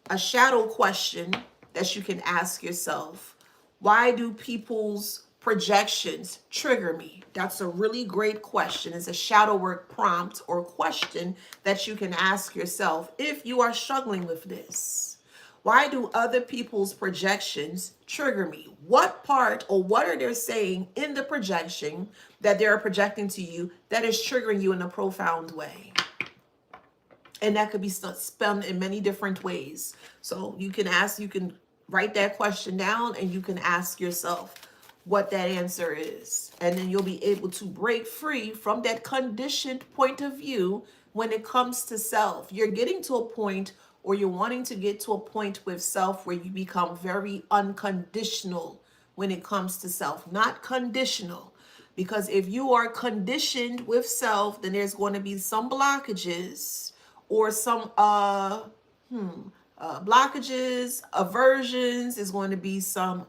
A shadow question that you can ask yourself: why do people's projections trigger me? That's a really great question. It's a shadow work prompt or question that you can ask yourself if you are struggling with this. Why do other people's projections trigger me? What part or what are they saying in the projection that they're projecting to you that is triggering you in a profound way? And that could be spun in many different ways. So you can write that question down, and you can ask yourself what that answer is. And then you'll be able to break free from that conditioned point of view when it comes to self. You're getting to a point, or you're wanting to get to a point with self, where you become very unconditional when it comes to self, not conditional. Because if you are conditioned with self, then there's going to be some blockages, or some blockages, aversions. Is going to be some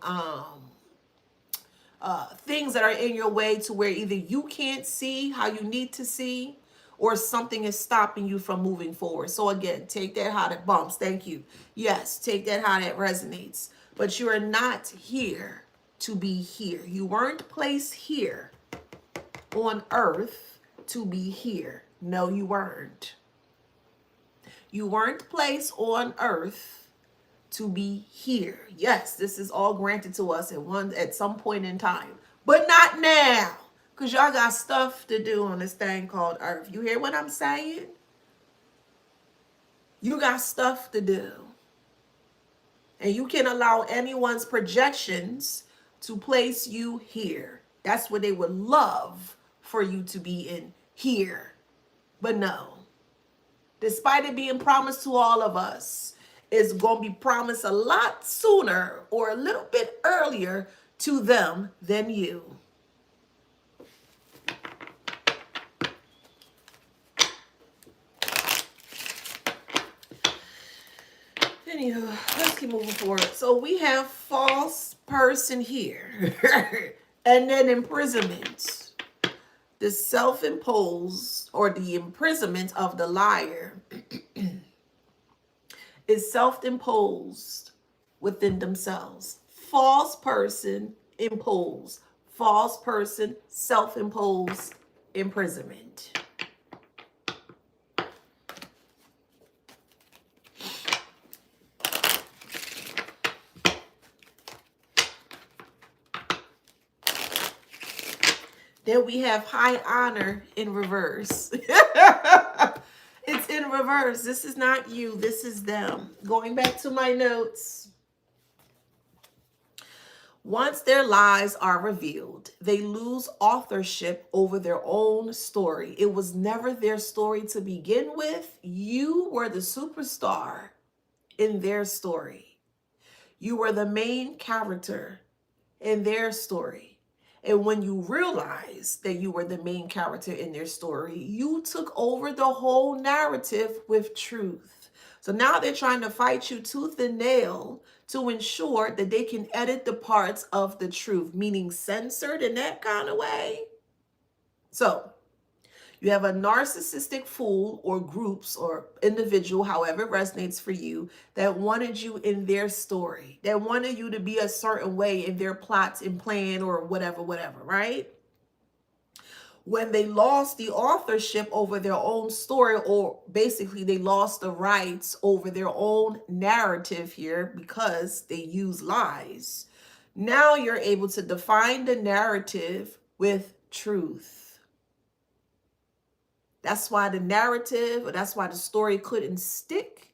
things that are in your way, to where either you can't see how you need to see, or something is stopping you from moving forward. So again, take that how that bumps. Thank you. Yes, take that how that resonates. But you are not here to be here. You weren't placed here on earth to be here. No, you weren't. You weren't placed on earth to be here. Yes, this is all granted to us at some point in time, but not now, because y'all got stuff to do on this thing called earth. You hear what I'm saying? You got stuff to do. And you can allow anyone's projections to place you here. That's what they would love for you to be in here. But no. Despite it being promised to all of us, it's going to be promised a lot sooner or a little bit earlier to them than you. Anywho, let's keep moving forward. So we have false person here. And then imprisonment. The self-imposed, or the imprisonment of the liar, is self-imposed within themselves. False person imposed. False person self-imposed imprisonment. Then we have high honor in reverse. It's in reverse. This is not you. This is them. Going back to my notes. Once their lies are revealed, they lose authorship over their own story. It was never their story to begin with. You were the superstar in their story. You were the main character in their story. And when you realized that you were the main character in their story, you took over the whole narrative with truth. So now they're trying to fight you tooth and nail to ensure that they can edit the parts of the truth, meaning censored in that kind of way. So you have a narcissistic fool, or groups or individual, however it resonates for you, that wanted you in their story, that wanted you to be a certain way in their plots and plan, or whatever, right? When they lost the authorship over their own story, or basically they lost the rights over their own narrative here because they use lies. Now you're able to define the narrative with truth. That's why the narrative, or that's why the story couldn't stick,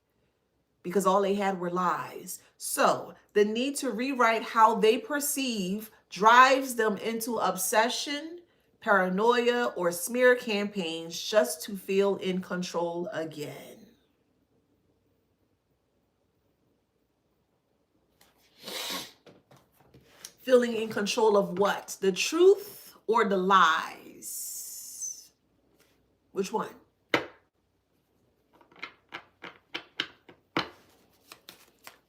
because all they had were lies. So the need to rewrite how they perceive drives them into obsession, paranoia, or smear campaigns just to feel in control again. Feeling in control of what? The truth or the lies? Which one?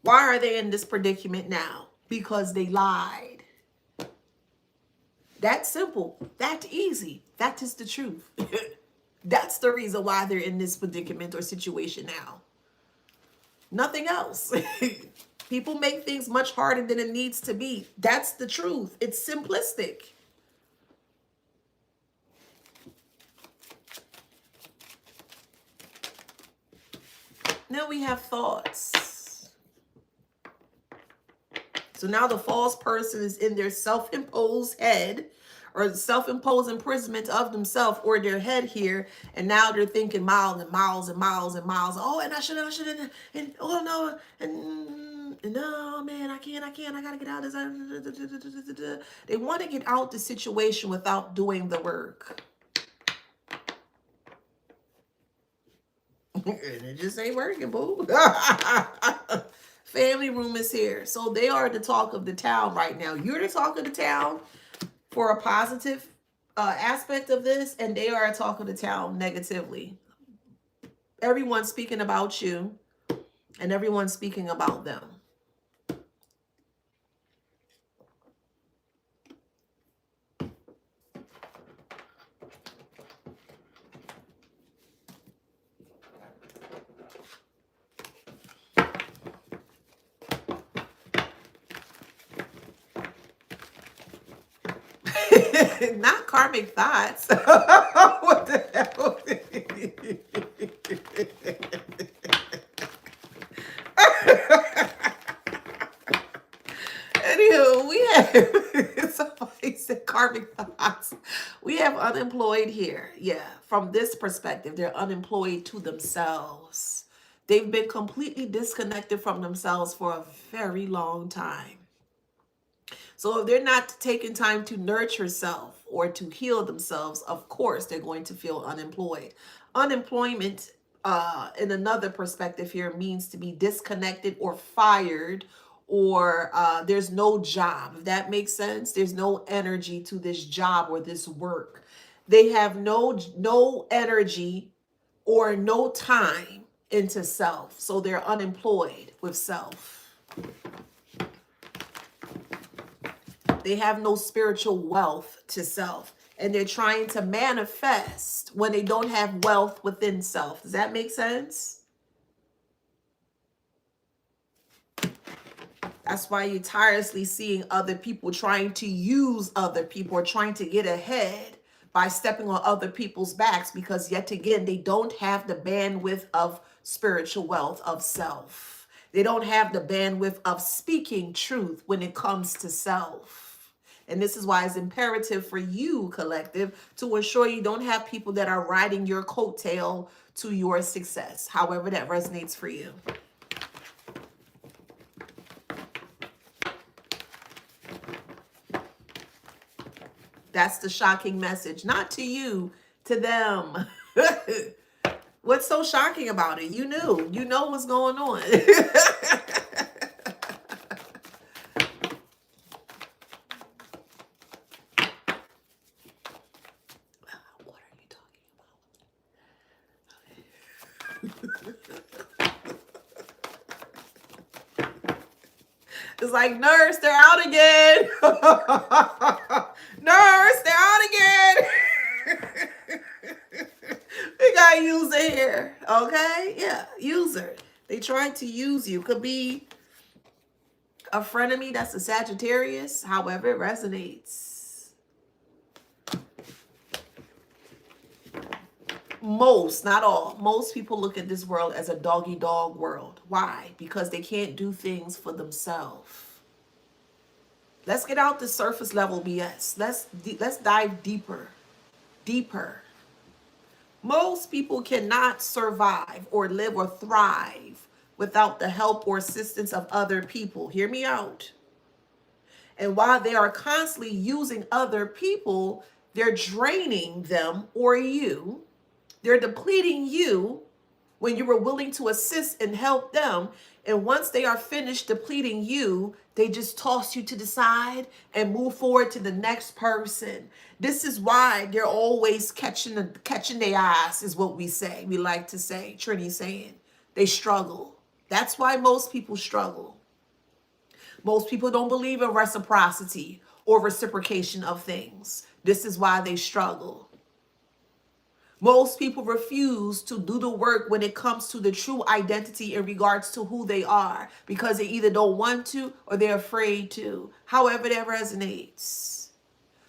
Why are they in this predicament now? Because they lied. That's simple. That's easy. That is the truth. That's the reason why they're in this predicament or situation now. Nothing else. People make things much harder than it needs to be. That's the truth. It's simplistic. Now we have thoughts. So now the false person is in their self-imposed head, or self-imposed imprisonment of themselves or their head here, and now they're thinking miles and miles and miles and miles. Oh, and I shouldn't, and oh no, and no, man, I can't, I gotta get out of this. They want to get out the situation without doing the work. And it just ain't working, boo. Family room is here. So they are the talk of the town right now. You're the talk of the town for a positive aspect of this, and they are a talk of the town negatively. Everyone's speaking about you, and everyone's speaking about them. Not karmic thoughts. What the hell? Anywho, we have somebody said karmic thoughts. We have unemployed here. Yeah, from this perspective, they're unemployed to themselves. They've been completely disconnected from themselves for a very long time. So if they're not taking time to nurture self or to heal themselves, of course, they're going to feel unemployed. Unemployment, in another perspective here, means to be disconnected or fired, or there's no job. If that makes sense, there's no energy to this job or this work. They have no energy or no time into self. So they're unemployed with self. They have no spiritual wealth to self, and they're trying to manifest when they don't have wealth within self. Does that make sense? That's why you're tirelessly seeing other people trying to use other people or trying to get ahead by stepping on other people's backs, because yet again, they don't have the bandwidth of spiritual wealth of self. They don't have the bandwidth of speaking truth when it comes to self. And this is why it's imperative for you, collective, to ensure you don't have people that are riding your coattail to your success, however that resonates for you. That's the shocking message, not to you, to them. What's so shocking about it? You know what's going on. It's like, nurse, they're out again. Nurse, they're out again. We got user here. Okay? Yeah, user. They trying to use you. Could be a frenemy, that's a Sagittarius. However, it resonates. Most, not all, most people look at this world as a doggy dog world. Why? Because they can't do things for themselves. Let's get out the surface level BS. Let's dive deeper. Deeper. Most people cannot survive or live or thrive without the help or assistance of other people. Hear me out. And while they are constantly using other people, they're draining them or you. They're depleting you when you were willing to assist and help them. And once they are finished depleting you, they just toss you to the side and move forward to the next person. This is why they're always catching their ass, is what we say. We like to say, Trini saying, they struggle. That's why most people struggle. Most people don't believe in reciprocity or reciprocation of things. This is why they struggle. Most people refuse to do the work when it comes to the true identity in regards to who they are, because they either don't want to or they're afraid to. However that resonates.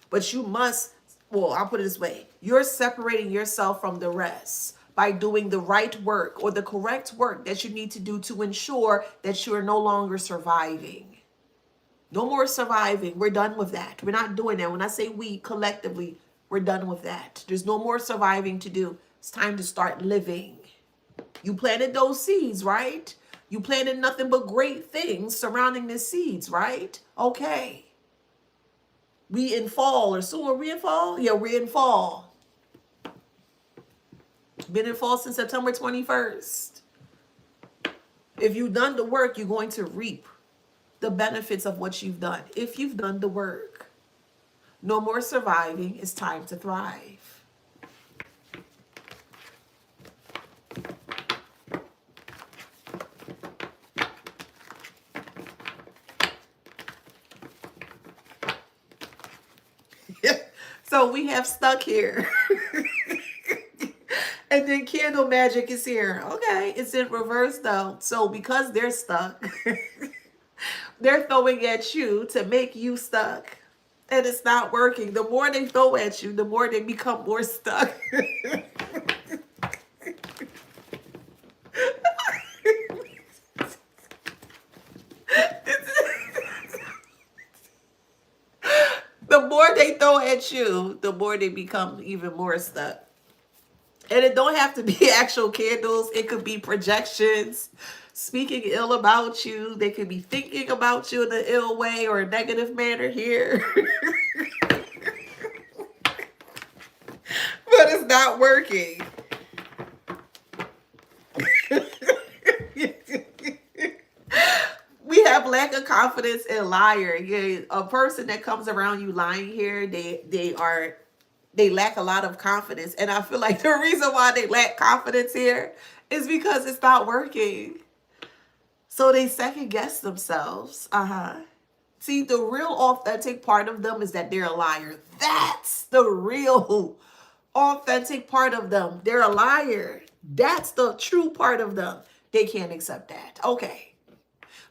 But you must, well, I'll put it this way. You're separating yourself from the rest by doing the right work or the correct work that you need to do to ensure that you are no longer surviving. No more surviving. We're done with that. We're not doing that. When I say we, collectively, we're done with that. There's no more surviving to do. It's time to start living. You planted those seeds, right? You planted nothing but great things surrounding the seeds, right? Okay. We in fall, or soon are we in fall? Yeah, we're in fall. Been in fall since September 21st. If you've done the work, you're going to reap the benefits of what you've done. If you've done the work. No more surviving. It's time to thrive. So we have stuck here. And then candle magic is here. Okay, it's in reverse though. So because they're stuck, they're throwing at you to make you stuck. And it's not working. The more they throw at you, the more they become more stuck. The more they throw at you, the more they become even more stuck. And it don't have to be actual candles. It could be projections, speaking ill about you. They could be thinking about you in an ill way or a negative manner here. But it's not working. We have lack of confidence and liar. Yeah, a person that comes around you lying here, they lack a lot of confidence. And I feel like the reason why they lack confidence here is because it's not working. So they second guess themselves. See, the real authentic part of them is that they're a liar. That's the real authentic part of them. They're a liar. That's the true part of them. They can't accept that. Okay.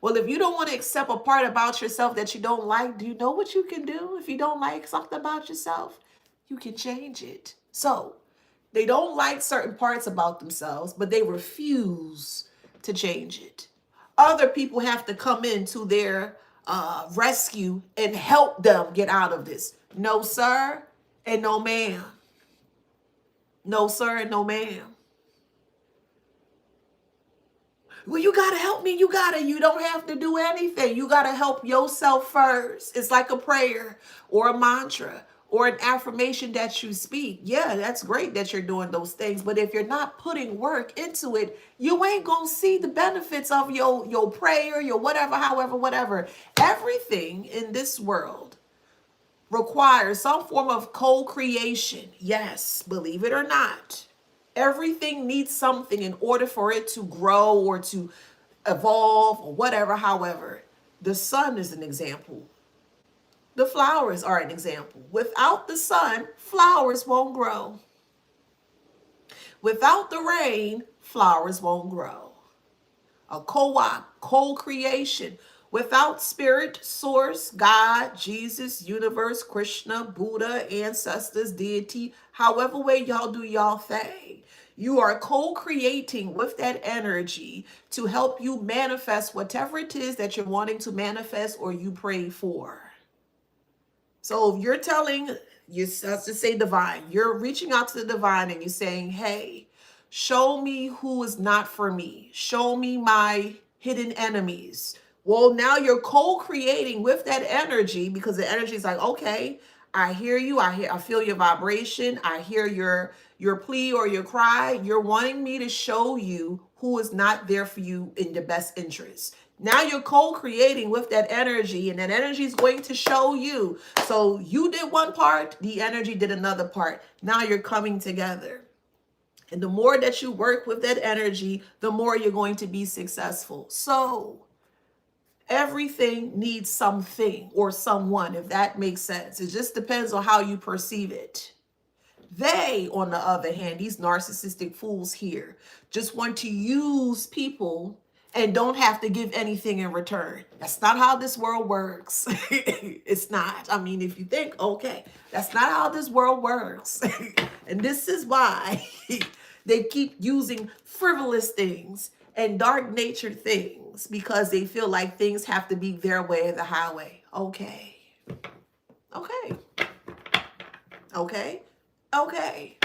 Well, if you don't want to accept a part about yourself that you don't like, do you know what you can do? If you don't like something about yourself, you can change it. So they don't like certain parts about themselves, but they refuse to change it. Other people have to come into their rescue and help them get out of this. No, sir, and no, ma'am. No, sir, and no, ma'am. Well, you got to help me. You don't have to do anything. You got to help yourself first. It's like a prayer or a mantra or an affirmation that you speak. Yeah, that's great that you're doing those things. But if you're not putting work into it, you ain't going to see the benefits of your prayer, your whatever, however, whatever. Everything in this world requires some form of co-creation. Yes, believe it or not. Everything needs something in order for it to grow or to evolve or whatever, however. The sun is an example. The flowers are an example. Without the sun, flowers won't grow. Without the rain, flowers won't grow. A co-op, co-creation. Without spirit, source, God, Jesus, universe, Krishna, Buddha, ancestors, deity, however way y'all do y'all thing, you are co-creating with that energy to help you manifest whatever it is that you're wanting to manifest or you pray for. So if you're telling, let's just say divine, you're reaching out to the divine and you're saying, hey, show me who is not for me. Show me my hidden enemies. Well, now you're co-creating with that energy because the energy is like, okay, I hear you. I feel your vibration. I hear your plea or your cry. You're wanting me to show you who is not there for you in the best interest. Now you're co-creating with that energy, and that energy is going to show you. So you did one part, the energy did another part. Now you're coming together. And the more that you work with that energy, the more you're going to be successful. So everything needs something or someone, if that makes sense. It just depends on how you perceive it. They, on the other hand, these narcissistic fools here, just want to use people and don't have to give anything in return. That's not how this world works. It's not. I mean, if you think, okay, that's not how this world works. And this is why they keep using frivolous things and dark natured things, because they feel like things have to be their way or the highway. Okay. Okay. Okay. Okay.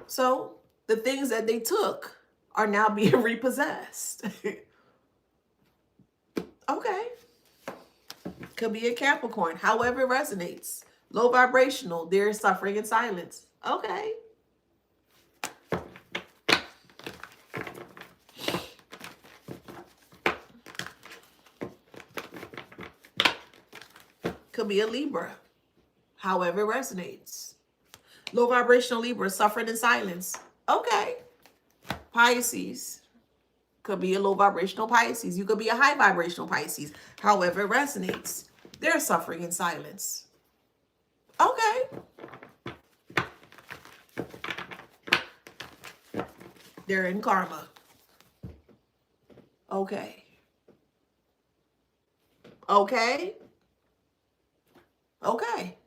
So the things that they took are now being repossessed. Okay. Could be a Capricorn, however it resonates. Low vibrational, they're suffering in silence. Okay. Could be a Libra, however it resonates. Low vibrational Libra, suffering in silence. Okay. Pisces. Could be a low vibrational Pisces. You could be a high vibrational Pisces. However it resonates. They're suffering in silence. Okay. They're in karma. Okay. Okay. Okay.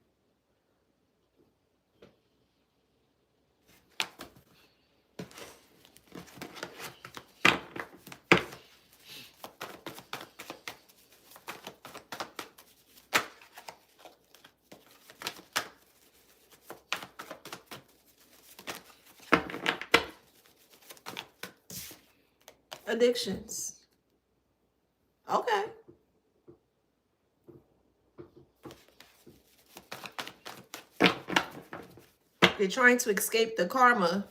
Addictions. Okay. They're trying to escape the karma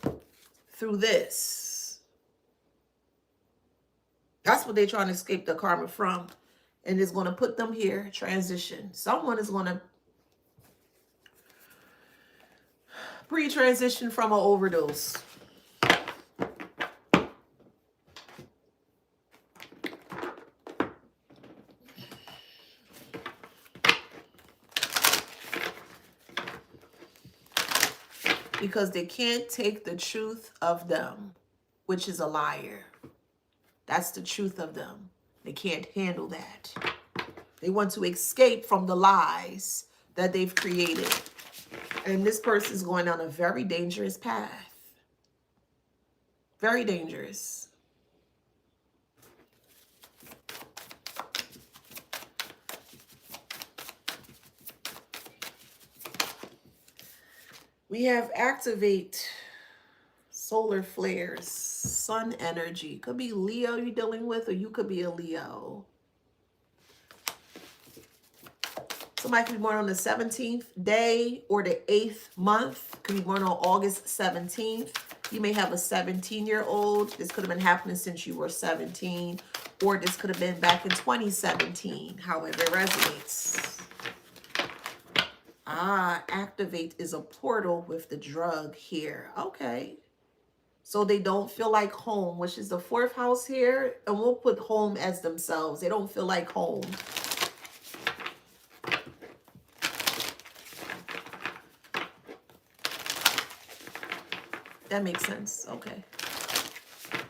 through this. That's what they're trying to escape the karma from. And it's going to put them here, transition. Someone is going to pre-transition from an overdose. Because they can't take the truth of them, which is a liar. That's the truth of them. They can't handle that. They want to escape from the lies that they've created. And this person is going down a very dangerous path. Very dangerous. We have activate solar flares, sun energy. Could be Leo you're dealing with, or you could be a Leo. Somebody could be born on the 17th day or the 8th month. Could be born on August 17th. You may have a 17-year-old. This could have been happening since you were 17, or this could have been back in 2017, however it resonates. Activate is a portal with the drug here. Okay. So they don't feel like home, which is the 4th house here. And we'll put home as themselves. They don't feel like home. That makes sense. Okay.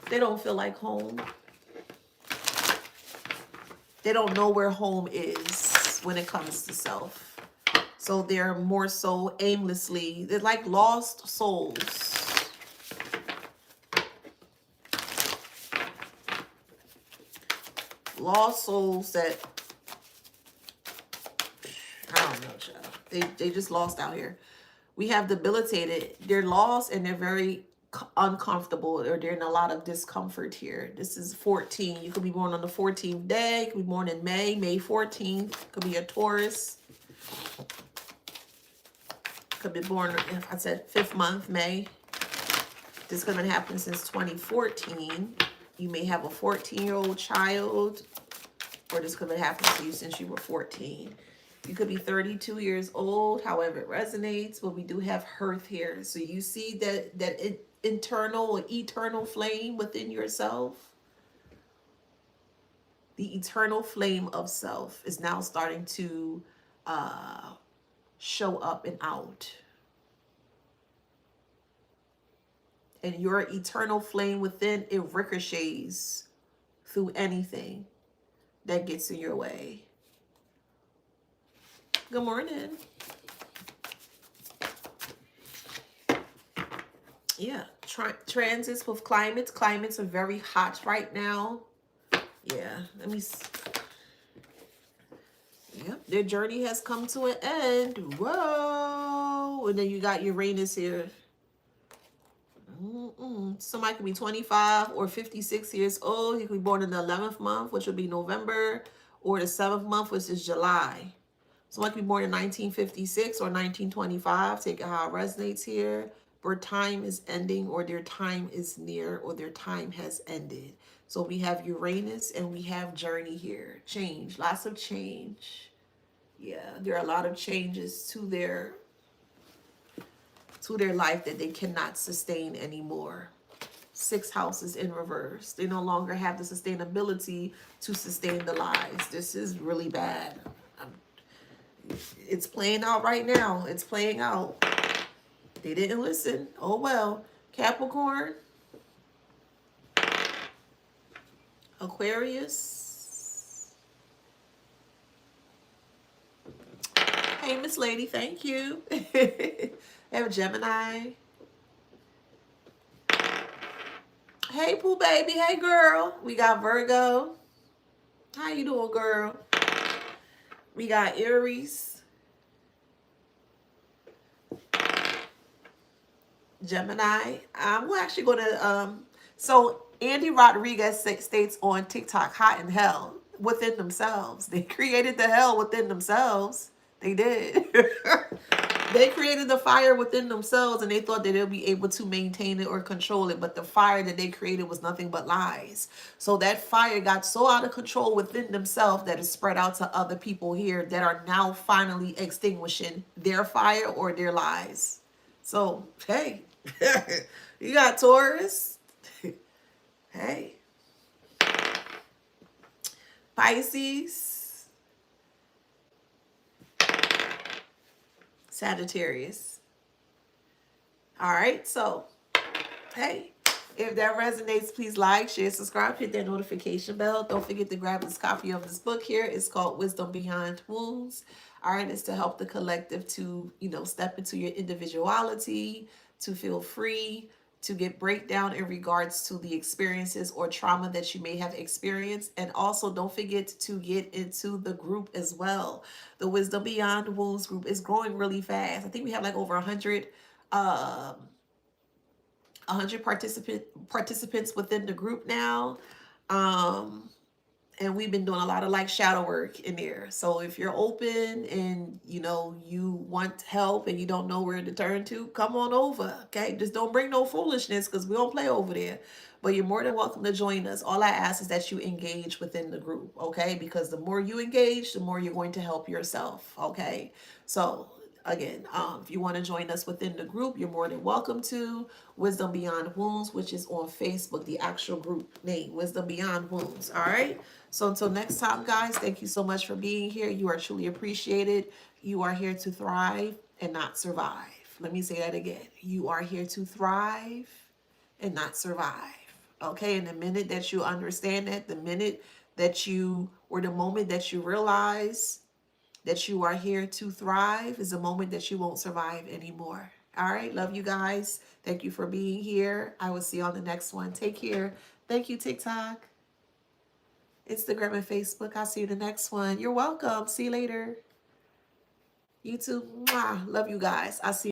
They don't feel like home. They don't know where home is when it comes to self. So they're more so aimlessly, they're like lost souls. Lost souls that, I don't know, child. They just lost out here. We have debilitated. They're lost and they're very uncomfortable, or they're in a lot of discomfort here. This is 14. You could be born on the 14th day. You could be born in May 14th. Could be a Taurus. Could be born, if I said 5th month, May. This could have been happening since 2014. You may have a 14-year-old child, or this could have been happening to you since you were 14. You could be 32 years old, however it resonates, but we do have hearth here. So you see that internal or eternal flame within yourself. The eternal flame of self is now starting to show up and out. And your eternal flame within, it ricochets through anything that gets in your way. Good morning. Yeah, transits with climates. Climates are very hot right now. Yeah, let me see. Yep, their journey has come to an end. Whoa. And then you got Uranus here. Somebody could be 25 or 56 years old. He could be born in the 11th month, which would be November, or the 7th month, which is July. Someone could be born in 1956 or 1925. Take it how it resonates here. Where time is ending, or their time is near, or their time has ended. So we have Uranus and we have journey here. Change, lots of change. Yeah, there are a lot of changes to their life that they cannot sustain anymore. 6 houses in reverse. They no longer have the sustainability to sustain the lives. This is really bad. It's playing out right now. It's playing out. They didn't listen. Oh well. Capricorn. Aquarius. Hey, Miss Lady. Thank you. I have a Gemini. Hey, Pooh Baby. Hey, girl. We got Virgo. How you doing, girl? We got Aries. Gemini. We're actually going to, so Andy Rodriguez states on TikTok, hot in hell within themselves. They created the hell within themselves. They did. They created the fire within themselves and they thought that they'll be able to maintain it or control it. But the fire that they created was nothing but lies. So that fire got so out of control within themselves that it spread out to other people here that are now finally extinguishing their fire or their lies. So, hey, you got Taurus. Hey. Pisces. Sagittarius. All right, so, hey, if that resonates, please like, share, subscribe, hit that notification bell. Don't forget to grab this copy of this book here. It's called Wisdom Beyond Wounds. All right, it's to help the collective to, step into your individuality, to feel free, to get breakdown in regards to the experiences or trauma that you may have experienced. And also don't forget to get into the group as well. The Wisdom Beyond Wounds group is growing really fast. I think we have like over 100 participants within the group now. And we've been doing a lot of like shadow work in there. So if you're open and you want help and you don't know where to turn to, come on over. Okay, just don't bring no foolishness because we don't play over there. But you're more than welcome to join us. All I ask is that you engage within the group, okay? Because the more you engage, the more you're going to help yourself, okay? So again, if you want to join us within the group, you're more than welcome to. Wisdom Beyond Wounds, which is on Facebook, the actual group name, Wisdom Beyond Wounds. All right. So until next time, guys, thank you so much for being here. You are truly appreciated. You are here to thrive and not survive. Let me say that again. You are here to thrive and not survive. Okay, and the minute that you understand that, the minute that you, or the moment that you realize that you are here to thrive, is a moment that you won't survive anymore. All right, love you guys. Thank you for being here. I will see you on the next one. Take care. Thank you, TikTok, Instagram, and Facebook. I'll see you in the next one. You're welcome. See you later. You too. Mwah. Love you guys. I'll see you.